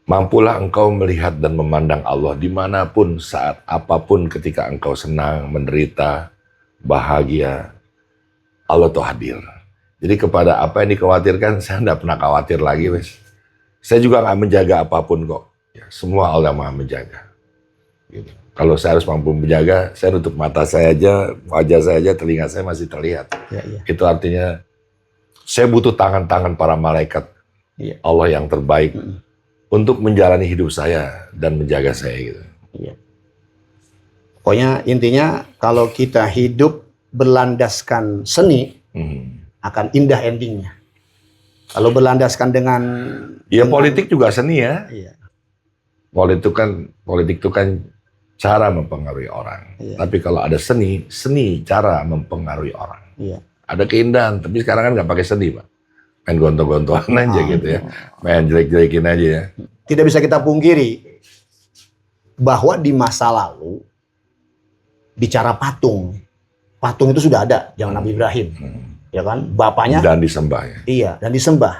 mampulah engkau melihat dan memandang Allah dimanapun, saat apapun, ketika engkau senang, menderita, bahagia, Allah tuh hadir. Jadi kepada apa yang dikhawatirkan, saya tidak pernah khawatir lagi, wes. Saya juga nggak menjaga apapun kok. Ya, semua Allah Maha menjaga. Gitu. Kalau saya harus mampu menjaga, saya nutup mata saya aja, wajah saya aja, telinga saya masih terlihat. Iya. Itu artinya saya butuh tangan-tangan para malaikat Allah yang terbaik untuk menjalani hidup saya dan menjaga saya gitu. Iya. Pokoknya intinya kalau kita hidup berlandaskan seni, akan indah endingnya. Kalau berlandaskan dengan politik juga seni ya. Iya. Politik itu kan cara mempengaruhi orang. Iya. Tapi kalau ada seni cara mempengaruhi orang. Iya. Ada keindahan, tapi sekarang kan nggak pakai seni, Pak. Main gontok-gontokan aja gitu ya. Main jelek-jelekin aja ya. Tidak bisa kita pungkiri bahwa di masa lalu bicara patung itu sudah ada zaman Nabi Ibrahim. Ya kan? Bapaknya dan disembah ya. Iya, dan disembah.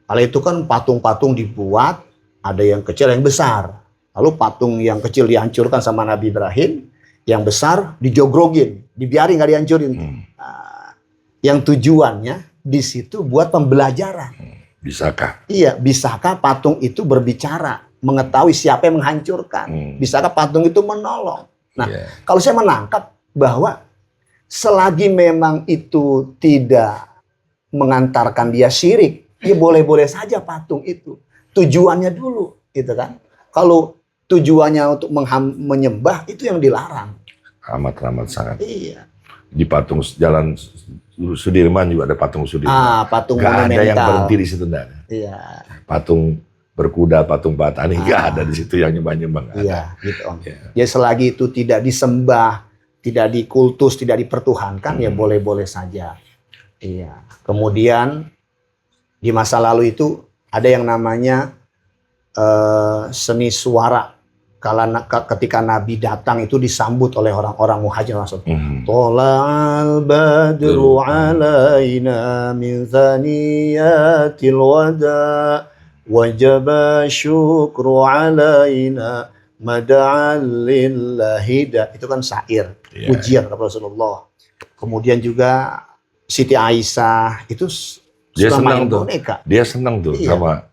Kalau itu kan patung-patung dibuat, ada yang kecil, yang besar. Lalu patung yang kecil dihancurkan sama Nabi Ibrahim, yang besar dijogrogin, dibiarin nggak dihancurin. Nah, yang tujuannya di situ buat pembelajaran. Bisakah? Iya, bisakah patung itu berbicara, mengetahui siapa yang menghancurkan? Bisakah patung itu menolong? Nah, kalau saya menangkap bahwa selagi memang itu tidak mengantarkan dia syirik, ya boleh-boleh saja patung itu. Tujuannya dulu, gitu kan? Kalau tujuannya untuk menyembah, itu yang dilarang. Amat sangat. Iya. Di patung Jalan Sudirman juga ada patung Sudirman. Patung gak monumental. ada yang berhenti di situ, enggak ada. Iya. Patung berkuda, patung Batani, nggak ada di situ yang nyembah-nyembah. Iya, gitu Om. Ya selagi itu tidak disembah, tidak dikultus, tidak dipertuhankan, ya boleh-boleh saja. Iya. Kemudian di masa lalu itu ada yang namanya seni suara. Ketika Nabi datang itu disambut oleh orang-orang muhajir langsung. Tola'al badru alaina min thaniyatil wada' wajaba syukru alaina mada'al lillahi da. Itu kan syair, pujian kepada Rasulullah. Kemudian juga Siti Aisyah itu suka main boneka. Dia senang tuh sama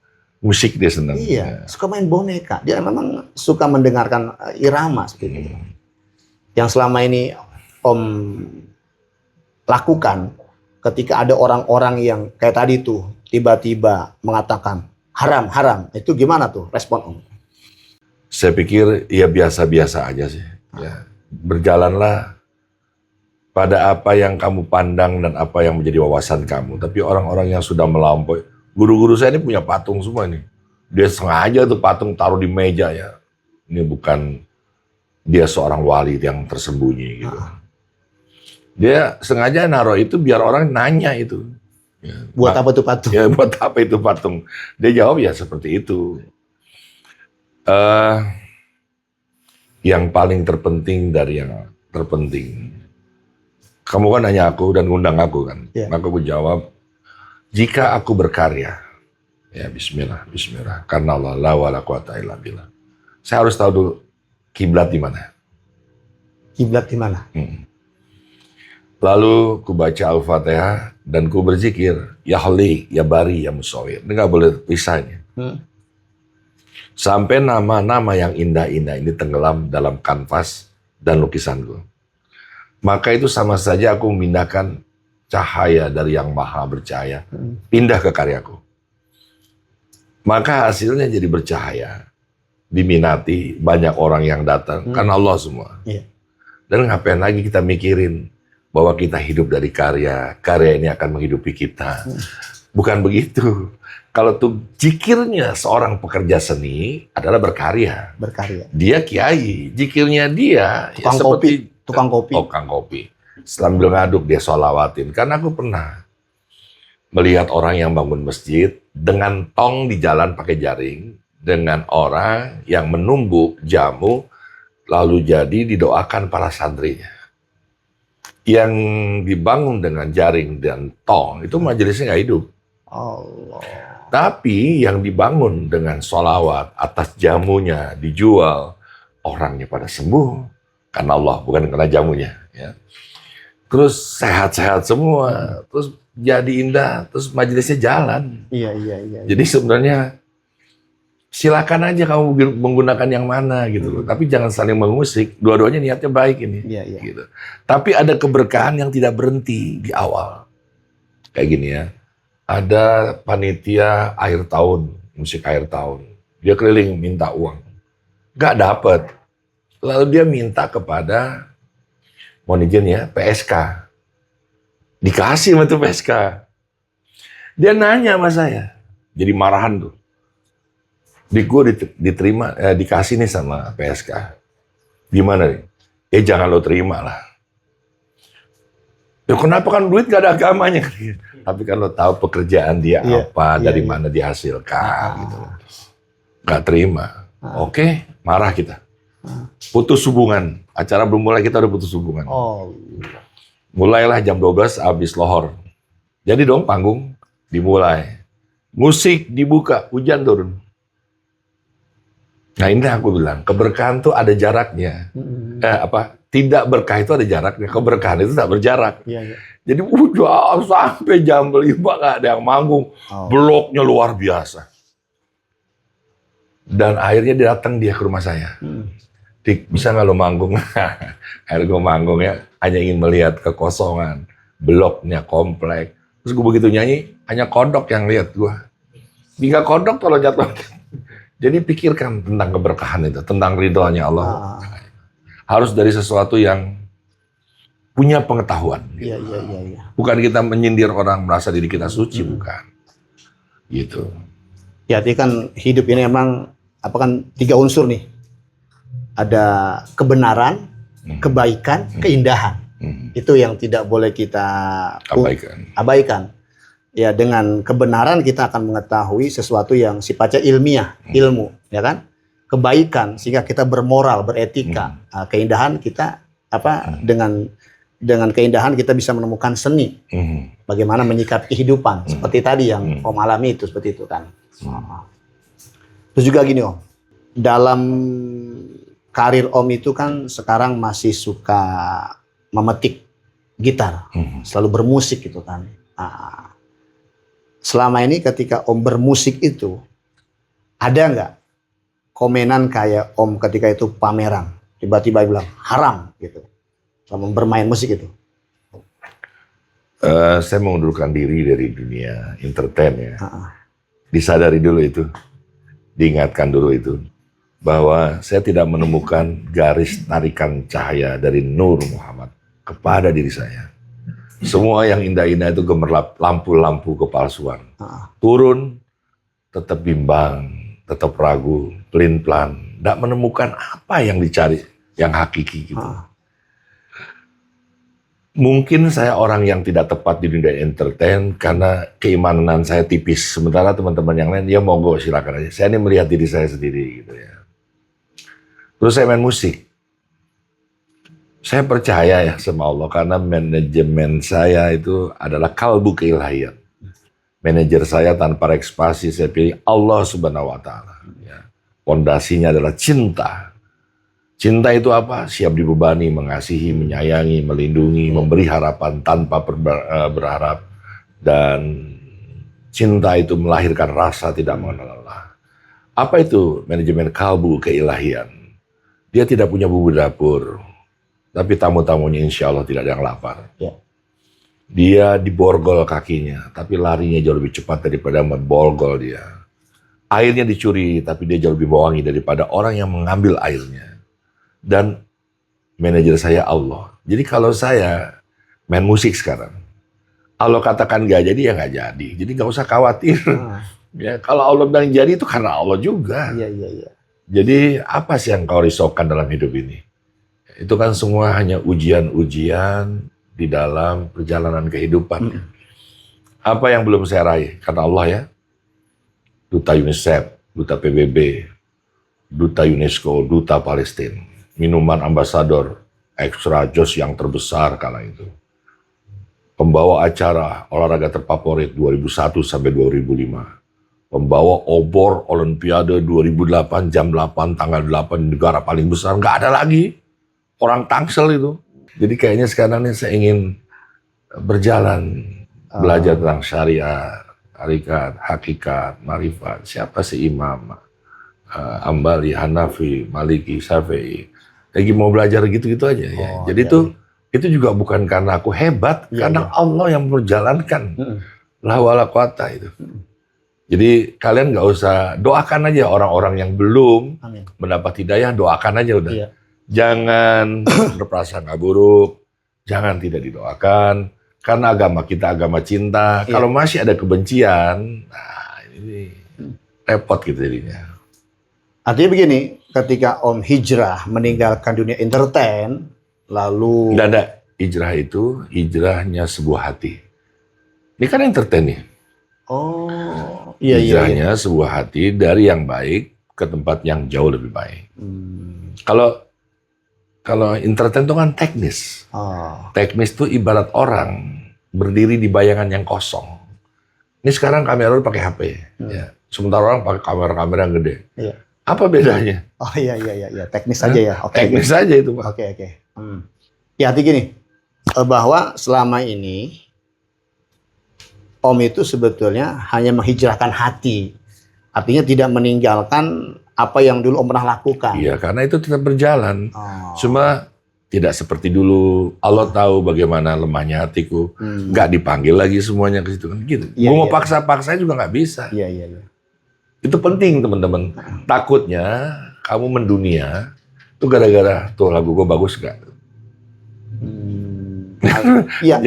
musik, dia senang. Iya, suka main boneka. Dia memang suka mendengarkan irama seperti itu. Yang selama ini Om lakukan ketika ada orang-orang yang kayak tadi tuh tiba-tiba mengatakan haram, haram, itu gimana tuh respon Om? Saya pikir ya biasa-biasa aja sih. Ya, berjalanlah pada apa yang kamu pandang dan apa yang menjadi wawasan kamu. Tapi orang-orang yang sudah melampaui, guru-guru saya ini punya patung semua nih. Dia sengaja tuh patung taruh di meja ya. Ini bukan dia seorang wali yang tersembunyi gitu. Dia sengaja naruh itu biar orang nanya itu. Ya, Buat apa tuh patung? ya buat apa itu patung? Dia jawab ya seperti itu. Yang paling terpenting dari yang terpenting. Kamu kan nanya aku dan ngundang aku kan. Yeah. Maka aku jawab, jika aku berkarya, ya bismillah, bismillah. Karena Allah la wala quwata illa billah. Saya harus tahu dulu kiblat di mana. Kiblat di mana? Lalu ku baca Al-Fatihah dan ku berzikir, ya Holi, ya Bari, ya Musawir. Ini nggak boleh pisahnya. Sampai nama-nama yang indah-indah ini tenggelam dalam kanvas dan lukisanku. Maka itu sama saja aku memindahkan cahaya dari yang maha bercahaya, pindah ke karyaku. Maka hasilnya jadi bercahaya, diminati, banyak orang yang datang, karena Allah semua. Iya. Dan ngapain lagi kita mikirin bahwa kita hidup dari karya, karya ini akan menghidupi kita. Bukan begitu. Kalau tuh jikirnya seorang pekerja seni adalah berkarya. Berkarya. Dia kiai, jikirnya dia Tukang ya kopi. seperti Tukang kopi. tukang kopi. Sambil ngaduk dia sholawatin. Karena aku pernah melihat orang yang bangun masjid dengan tong di jalan pakai jaring, dengan orang yang menumbuk jamu, lalu jadi didoakan para santrinya. Yang dibangun dengan jaring dan tong, itu majelisnya nggak hidup. Allah. Tapi yang dibangun dengan sholawat atas jamunya dijual, orangnya pada sembuh. Karena Allah, bukan karena jamunya. Ya. Terus sehat-sehat semua, terus jadi indah, terus majelisnya jalan. Iya. Jadi sebenarnya silakan aja kamu menggunakan yang mana gitu loh. Tapi jangan saling mengusik. Dua-duanya niatnya baik ini. Iya. Gitu. Tapi ada keberkahan yang tidak berhenti di awal. Kayak gini ya. Ada panitia akhir tahun, musik akhir tahun. Dia keliling minta uang. Nggak dapet. Lalu dia minta kepada, mohon izin ya, PSK. Dikasih sama tuh PSK. Dia nanya sama saya. Jadi marahan tuh. Diterima, dikasih nih sama PSK. Gimana nih? Jangan lo terima lah. Ya kenapa, kan duit gak ada agamanya. Tapi kan lo tahu pekerjaan dia apa, dari mana dihasilkan gitu. Gak terima. Oke, marah kita. Putus hubungan. Acara belum mulai kita udah putus hubungan. Oh. Mulailah jam 12 habis lohor. Jadi dong panggung dimulai. Musik dibuka, hujan turun. Nah ini aku bilang, keberkahan tuh ada jaraknya. Tidak berkah itu ada jaraknya, keberkahan itu tak berjarak. Iya. Jadi udah sampai jam 5 gak ada yang manggung. Bloknya luar biasa. Dan akhirnya datang dia ke rumah saya. Dik, bisa nggak lo manggung? Akhirnya gue manggung ya, hanya ingin melihat kekosongan. Bloknya komplek. Terus gue begitu nyanyi, hanya kodok yang lihat gue. 3 kodok kalau jatuh. Jadi pikirkan tentang keberkahan itu, tentang ridhonya Allah. Harus dari sesuatu yang punya pengetahuan. Gitu. Iya. Bukan kita menyindir orang merasa diri kita suci, bukan. Gitu. Ya, artinya kan hidup ini emang apa kan 3 unsur nih. Ada kebenaran, kebaikan, keindahan. Itu yang tidak boleh kita abaikan. Ya, dengan kebenaran kita akan mengetahui sesuatu yang sifatnya ilmiah, ilmu, ya kan? Kebaikan sehingga kita bermoral, beretika. Keindahan kita dengan keindahan kita bisa menemukan seni. Bagaimana menyikapi kehidupan seperti tadi yang Om alami itu seperti itu kan. Terus juga gini Om, dalam karir Om itu kan sekarang masih suka memetik gitar, selalu bermusik gitu kan. Selama ini ketika Om bermusik itu, ada nggak komenan kayak Om ketika itu pameran, tiba-tiba bilang haram gitu, sama bermain musik itu? Saya mengundurkan diri dari dunia entertain ya. Ah, Disadari dulu itu, diingatkan dulu itu, bahwa saya tidak menemukan garis tarikan cahaya dari Nur Muhammad kepada diri saya. Semua yang indah-indah itu gemerlap lampu-lampu kepalsuan. Turun, tetap bimbang, tetap ragu, pelin-pelan, tidak menemukan apa yang dicari, yang hakiki gitu. Mungkin saya orang yang tidak tepat di dunia entertain karena keimanan saya tipis. Sementara teman-teman yang lain, ya monggo silakan aja. Saya ini melihat diri saya sendiri gitu ya. Terus saya main musik. Saya percaya ya sama Allah karena manajemen saya itu adalah kalbu keilahian. Manajer saya tanpa ekspasi saya pilih Allah Subhanahu wa taala. Ya. Pondasinya adalah cinta. Cinta itu apa? Siap dibebani, mengasihi, menyayangi, melindungi, memberi harapan tanpa berharap. Dan cinta itu melahirkan rasa tidak mengenal lelah. Apa itu manajemen kalbu keilahian? Dia tidak punya bumbu dapur, tapi tamu-tamunya insya Allah tidak ada yang lapar. Ya. Dia diborgol kakinya, tapi larinya jauh lebih cepat daripada memborgol dia. Airnya dicuri, tapi dia jauh lebih mewangi daripada orang yang mengambil airnya. Dan manajer saya Allah. Jadi kalau saya main musik sekarang, Allah katakan gak jadi ya gak jadi. Jadi gak usah khawatir. Ya, kalau Allah bilang jadi itu karena Allah juga. Iya. Jadi apa sih yang kau risaukan dalam hidup ini? Itu kan semua hanya ujian-ujian di dalam perjalanan kehidupan. Apa yang belum saya raih? Karena Allah ya. Duta UNICEF, Duta PBB, Duta UNESCO, Duta Palestina. Minuman ambasador Extra Joss yang terbesar kala itu. Pembawa acara olahraga terfavorit 2001 sampai 2005. Pembawa obor Olimpiade 2008 jam 8 tanggal 8 negara paling besar. Nggak ada lagi orang Tangsel itu. Jadi kayaknya sekarang ini saya ingin berjalan belajar tentang syariat, hakikat, marifat. Siapa sih imam? Ambali, Hanafi, Maliki, Syafi'i. Lagi mau belajar gitu-gitu aja ya. Jadi itu juga bukan karena aku hebat, karena Allah yang menjalankan. La wala quwata itu. Jadi kalian nggak usah, doakan aja orang-orang yang belum mendapat hidayah, doakan aja udah. Iya. Jangan berprasangka buruk, jangan tidak didoakan, karena agama kita agama cinta. Kalau masih ada kebencian, nah ini repot gitu jadinya. Artinya begini, ketika Om hijrah meninggalkan dunia entertain, lalu... Nggak ada, hijrah itu hijrahnya sebuah hati. Ini kan entertain nih. Oh, iya. Hijrahnya sebuah hati dari yang baik ke tempat yang jauh lebih baik. Kalau entertain itu kan teknis. Teknis itu ibarat orang berdiri di bayangan yang kosong. Ini sekarang kamera pakai HP. Ya. Sementara orang pakai kamera-kamera yang gede. Iya. Apa bedanya? Oh iya, teknis saja ya. Teknis saja itu Pak. Oke. Ya arti gini, bahwa selama ini Om itu sebetulnya hanya menghijrahkan hati. Artinya tidak meninggalkan apa yang dulu Om pernah lakukan. Iya, karena itu tetap berjalan. Cuma tidak seperti dulu. Allah tahu bagaimana lemahnya hatiku. Nggak dipanggil lagi semuanya ke situ. Gitu. Mau paksa-paksa juga nggak bisa. Iya. Itu penting teman-teman. Takutnya kamu mendunia itu gara-gara tuh lagu gue bagus gak? Iya.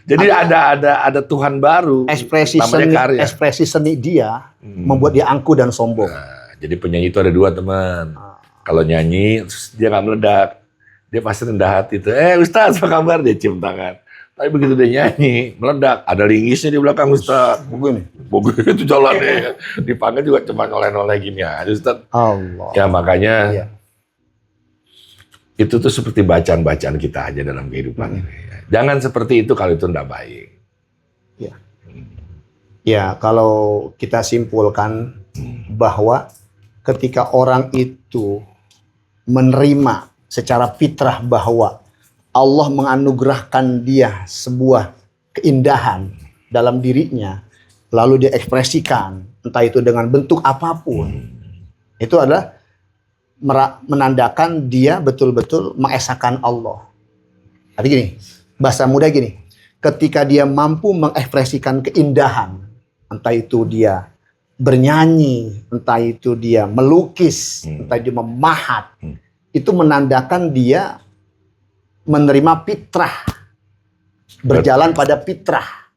Jadi ada Tuhan baru. Ekspresi seni dia membuat dia angkuh dan sombong. Nah, jadi penyanyi itu ada dua teman. Kalau nyanyi terus dia nggak meledak, dia pasti rendah hati tuh. Ustaz apa kabar? Dia cium tangan. Tapi begitu dia nyanyi, meledak. Ada lingisnya di belakang Ustaz. Begitu jalannya. Dipanggil juga cuma noleh-noleh gini aja Ustaz. Allah. Ya makanya itu tuh seperti bacaan-bacaan kita aja dalam kehidupan ini. Jangan seperti itu kalau itu tidak baik. Ya, kalau kita simpulkan bahwa ketika orang itu menerima secara fitrah bahwa Allah menganugerahkan dia sebuah keindahan dalam dirinya, lalu dia ekspresikan, entah itu dengan bentuk apapun, itu adalah menandakan dia betul-betul mengesahkan Allah. Jadi gini, bahasa mudah gini, ketika dia mampu mengekspresikan keindahan, entah itu dia bernyanyi, entah itu dia melukis, entah dia memahat, itu menandakan dia menerima fitrah, berjalan pada fitrah,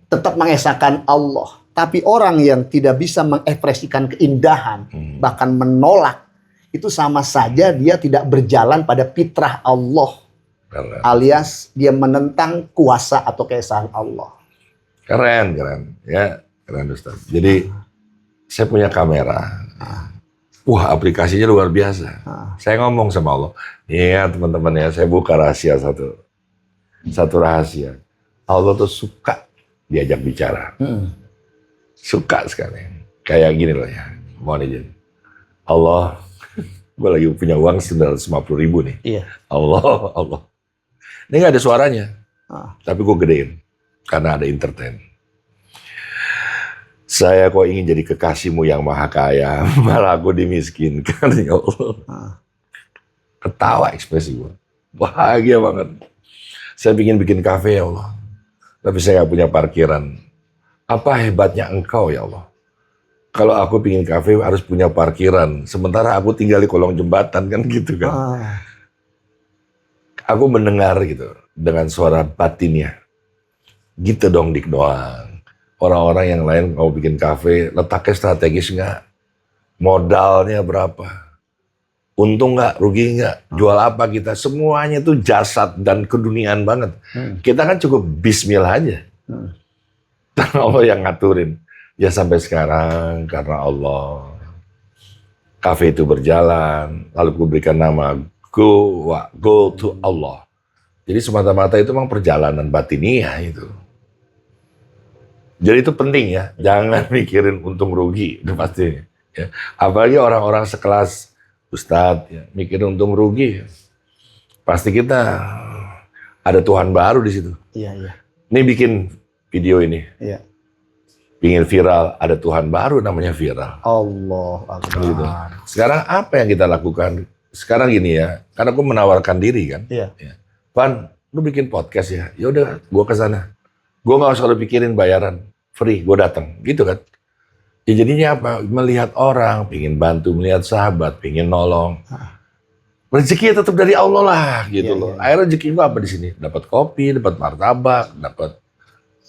tetap mengesahkan Allah. Tapi orang yang tidak bisa mengekspresikan keindahan, bahkan menolak, itu sama saja dia tidak berjalan pada fitrah Allah. Alias dia menentang kuasa atau keesaan Allah. Keren. Ya, keren Ustaz. Jadi, saya punya kamera. Wah, aplikasinya luar biasa. Saya ngomong sama Allah. Iya, teman-teman ya, saya buka rahasia satu rahasia. Allah tuh suka diajak bicara. Suka sekali. Kayak gini loh ya. Mohon izin. Allah, gue lagi punya uang 950.000 nih. Iya. Allah. Ini nggak ada suaranya. Tapi gue gedein. Karena ada entertain. Saya kok ingin jadi kekasihmu yang maha kaya. Malah aku dimiskinkan. Ya Allah. Ketawa ekspresi gue. Bahagia banget. Saya bikin kafe ya Allah. Tapi saya nggak punya parkiran. Apa hebatnya engkau ya Allah? Kalau aku pingin kafe harus punya parkiran. Sementara aku tinggal di kolong jembatan kan gitu kan. Aku mendengar gitu. Dengan suara batinnya. Gitu dong Dik doang. Orang-orang yang lain mau bikin kafe. Letaknya strategis nggak? Modalnya berapa? Untung nggak? Rugi nggak? Jual apa kita? Semuanya tuh jasad dan keduniaan banget. Kita kan cukup bismillah aja. Allah yang ngaturin. Ya sampai sekarang karena Allah. Kafe itu berjalan. Lalu aku berikan nama Go to Allah. Jadi semata-mata itu memang perjalanan batiniah itu. Jadi itu penting ya. Jangan mikirin untung rugi. Itu pasti. Ya. Apalagi orang-orang sekelas Ustadz. Ya, mikirin untung rugi. Pasti kita ada Tuhan baru di situ. Iya. Ini bikin video ini. Iya. Pingin viral, ada Tuhan baru namanya viral. Allah Akbar. Gitu. Sekarang apa yang kita lakukan? Sekarang gini ya, karena aku menawarkan diri kan. Iya. Ya. Pan, lu bikin podcast ya? Ya udah, gua ke sana. Gua nggak usah lu pikirin bayaran, free, gua datang, gitu kan? Ya jadinya apa? Melihat orang, pingin bantu, melihat sahabat, pingin nolong. Rezeki tetap dari Allah lah, gitu loh. Akhirnya rezeki gua apa di sini? Dapat kopi, dapat martabak, dapat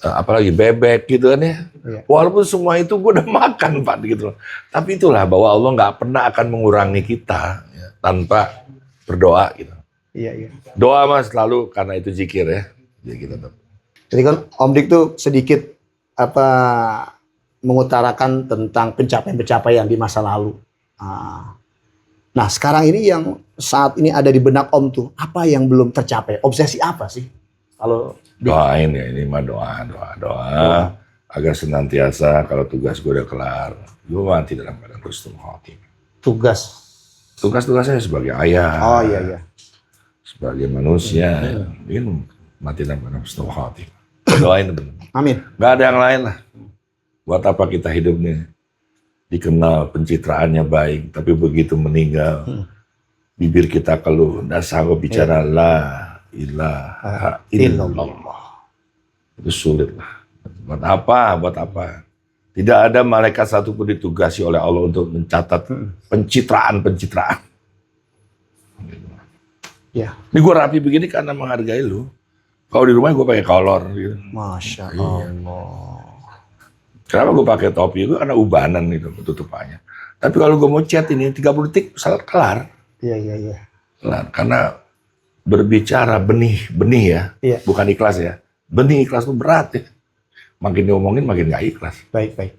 apalagi bebek gitu kan ya. Walaupun semua itu gue udah makan Pak gitu loh. Tapi itulah bahwa Allah nggak pernah akan mengurangi kita ya, tanpa berdoa gitu. Iya. Doa mas selalu karena itu zikir ya. Jadi kita tetap. Jadi kan Om Dik tuh sedikit mengutarakan tentang pencapaian-pencapaian di masa lalu. Nah sekarang ini yang saat ini ada di benak Om tuh apa yang belum tercapai? Obsesi apa sih? Kalau doain ya, ini mah doa agar senantiasa kalau tugas gue udah kelar, gue mati dalam keadaan husnul khotimah. Tugas saya sebagai ayah. Oh iya. Sebagai manusia, ingin mati dalam keadaan husnul khotimah. Doain teman. Amin. Gak ada yang lain lah. Buat apa kita hidup nih? Dikenal pencitraannya baik, tapi begitu meninggal, bibir kita keluh, nggak sanggup bicara la ilaha illallah. Itu sulit lah. Buat apa? Tidak ada malaikat satupun ditugasi oleh Allah untuk mencatat pencitraan. Ya. Ini gue rapi begini karena menghargai lu. Kalau di rumah gue pakai kolor gitu. Masya Allah. Kenapa gue pakai topi? Gue karena ubanan gitu tutupannya. Tapi kalau gue mau chat ini 30 detik salat kelar. Iya. Kelar. Karena berbicara benih ya, bukan ikhlas ya. Benih ikhlas itu berat ya. Makin diomongin makin gak ikhlas. Baik.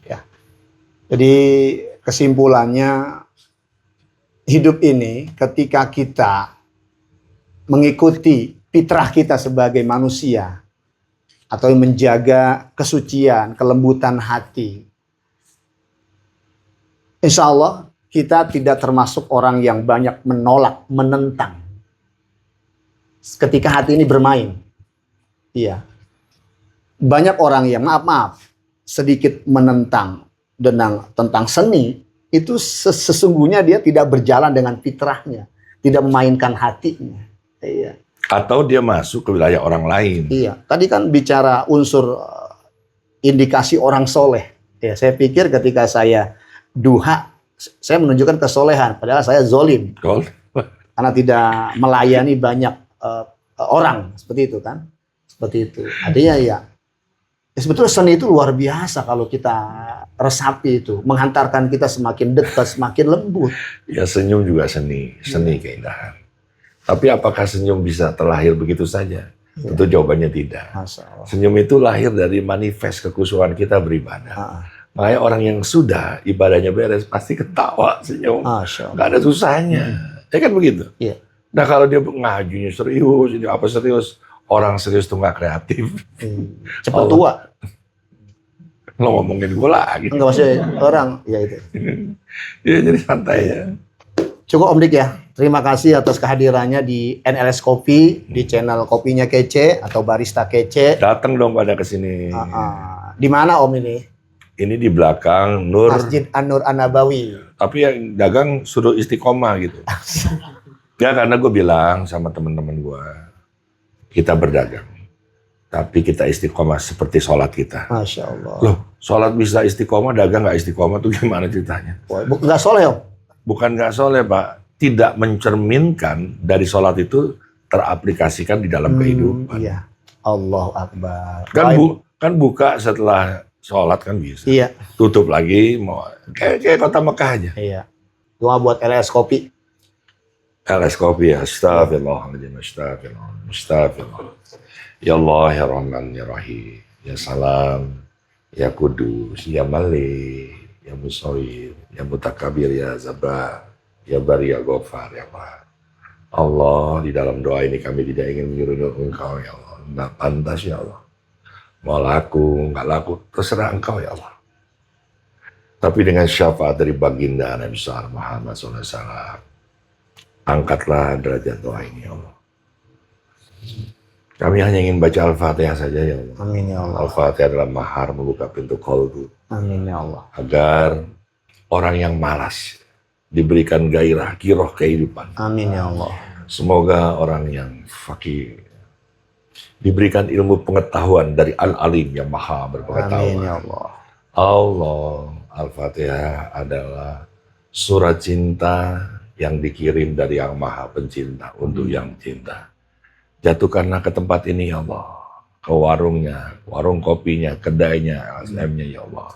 Ya. Jadi kesimpulannya hidup ini ketika kita mengikuti fitrah kita sebagai manusia atau menjaga kesucian, kelembutan hati, insya Allah kita tidak termasuk orang yang banyak menolak, menentang. Ketika hati ini bermain. Iya. Banyak orang yang maaf sedikit menentang tentang seni, itu sesungguhnya dia tidak berjalan dengan fitrahnya, tidak memainkan hatinya. Iya. Atau dia masuk ke wilayah orang lain. Iya, tadi kan bicara unsur indikasi orang soleh. Ya, saya pikir ketika saya duha, saya menunjukkan kesolehan, padahal saya zolim karena tidak melayani banyak orang, seperti itu kan? Seperti itu. Artinya ya sebetulnya seni itu luar biasa kalau kita resapi itu, menghantarkan kita semakin dekat, semakin lembut. Ya senyum juga seni keindahan. Tapi apakah senyum bisa terlahir begitu saja? Ya. Tentu jawabannya tidak. Senyum itu lahir dari manifest kekhusyuan kita beribadah. Makanya orang yang sudah ibadahnya beres pasti ketawa, senyum. Nggak ada susahnya. Ya kan begitu? Iya. Nah kalau dia ngajunya serius, ini apa serius? Orang serius tuh nggak kreatif. Cepat tua. Lo ngomongin gue lagi. Enggak maksudnya orang, ya itu. Ya jadi santai ya. Cukup Om Dik ya. Terima kasih atas kehadirannya di NLS Kopi, di channel Kopinya Kece atau Barista Kece. Datang dong pada kesini. Di mana Om ini? Ini di belakang Nur. Masjid An-Nur An-Nabawi. Tapi yang dagang suruh istiqomah gitu. Ya karena gue bilang sama teman-teman gue, kita berdagang. Tapi kita istiqomah seperti sholat kita. Masya Allah. Loh, sholat bisa istiqomah, dagang nggak istiqomah tuh gimana ceritanya? Nggak soleh Om? Bukan nggak soleh Pak. Tidak mencerminkan dari sholat itu teraplikasikan di dalam kehidupan. Iya. Allahu Akbar. Kan buka setelah sholat kan bisa. Iya. Tutup lagi, mau kayak kota Mekah aja. Iya. Doa buat LS Kopi. LS Kopi ya. Astagfirullahaladzim. Astagfirullah. Ya Allah, ya Rahman, ya Rahim. Ya Salam, ya Kudus, ya Malik, ya Musawir, ya Mutakabir, ya Zabar. Ya Bari, ya Ghafar, ya Allah. Allah, di dalam doa ini kami tidak ingin menyuruh Engkau, ya Allah. Nggak pantas, ya Allah. Mau laku, nggak laku, terserah Engkau, ya Allah. Tapi dengan syafaat dari baginda Nabi besar Muhammad SAW, angkatlah derajat doa ini, ya Allah. Kami hanya ingin baca Al-Fatihah saja, ya Allah. Amin, ya Allah. Al-Fatihah adalah mahar membuka pintu qalbu. Amin, ya Allah. Agar orang yang malas diberikan gairah, giroh kehidupan. Amin ya Allah. Semoga orang yang fakir diberikan ilmu pengetahuan dari Al-Alim yang maha berpengetahuan. Amin ya Allah. Allah, Al-Fatihah adalah surat cinta yang dikirim dari yang maha pencinta untuk yang cinta. Jatuhkanlah ke tempat ini ya Allah. Ke warungnya, warung kopinya, kedainya, LSM-nya ya Allah.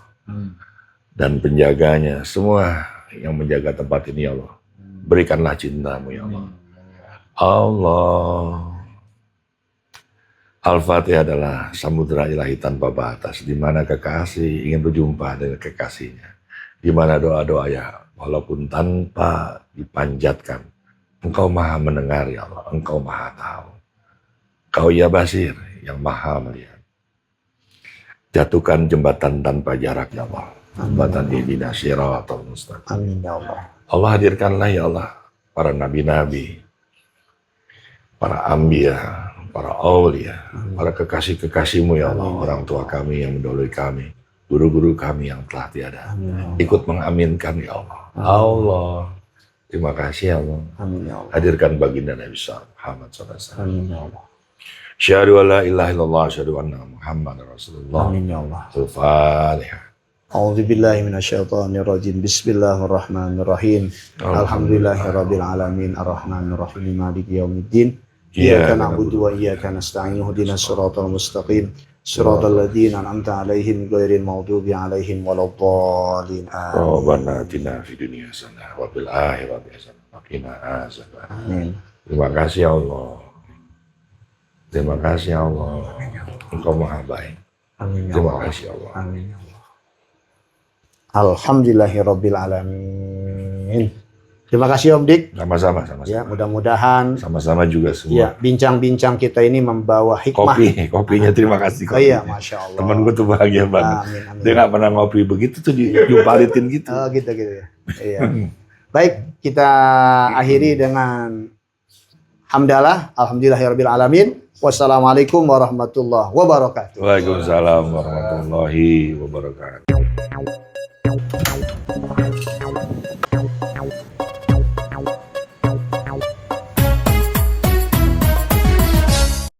Dan penjaganya, semua yang menjaga tempat ini ya Allah. Berikanlah cintamu ya Allah. Allah. Al-Fatihah adalah samudera ilahi tanpa batas, di mana kekasih ingin berjumpa dengan kekasihnya. Di mana doa-doa ya, walaupun tanpa dipanjatkan, Engkau maha mendengar ya Allah, Engkau maha tahu. Kau ya Basir, yang maha melihat. Jatuhkan jembatan tanpa jarak ya Allah. Jembatan ihdina siratal mustaqim. Amin ya Allah. Allah hadirkanlah ya Allah para nabi-nabi, para anbiya, para aulia, para kekasih-kekasihmu ya Allah, orang tua kami yang mendahului kami, guru-guru kami yang telah tiada. Ikut mengaminkan ya Allah. Allah, terima kasih ya Allah. Amin ya Allah. Hadirkan baginda Nabi Muhammad SAW. Amin ya Allah. Asyhadu an la ilaha illallah, asyhadu anna Muhammadar Rasulullah. Amin ya Allah. Al-Fatihah. A'udzubillahi minasyaitonirrajim. Bismillahirrahmanirrahim. Alhamdulillahirabbil alamin arrahmanir rahim maliki yaumiddin. Iyyaka na'budu wa iyyaka nasta'in. Ihdinas siratal mustaqim. Siratal ladzina an'amta 'alaihim ghairil maghdubi 'alaihim waladdallin. Rabbana atina fid dunya hasanah wa fil akhirati hasanah wa qina azaban. Amin. Terima kasih ya Allah. Terima kasih ya Allah. Engkau maha baik. Amin ya Terima Allah. kasih ya Allah. Amin ya Allah. Alhamdulillahirabbil alamin. Terima kasih Om Dik. Sama-sama, Ya, mudah-mudahan sama-sama juga semua. ya bincang-bincang kita ini membawa hikmah. Kopinya terima kasih. Oh iya, Masya Allah. Temen gue tuh bahagia banget. Amin, amin. Dia nggak pernah ngopi begitu tuh dipalitin gitu. Oh gitu ya. Iya. Baik, kita akhiri dengan hamdalah. Alhamdulillahirabbil alamin. Wassalamualaikum warahmatullahi wabarakatuh. Waalaikumsalam warahmatullahi wabarakatuh.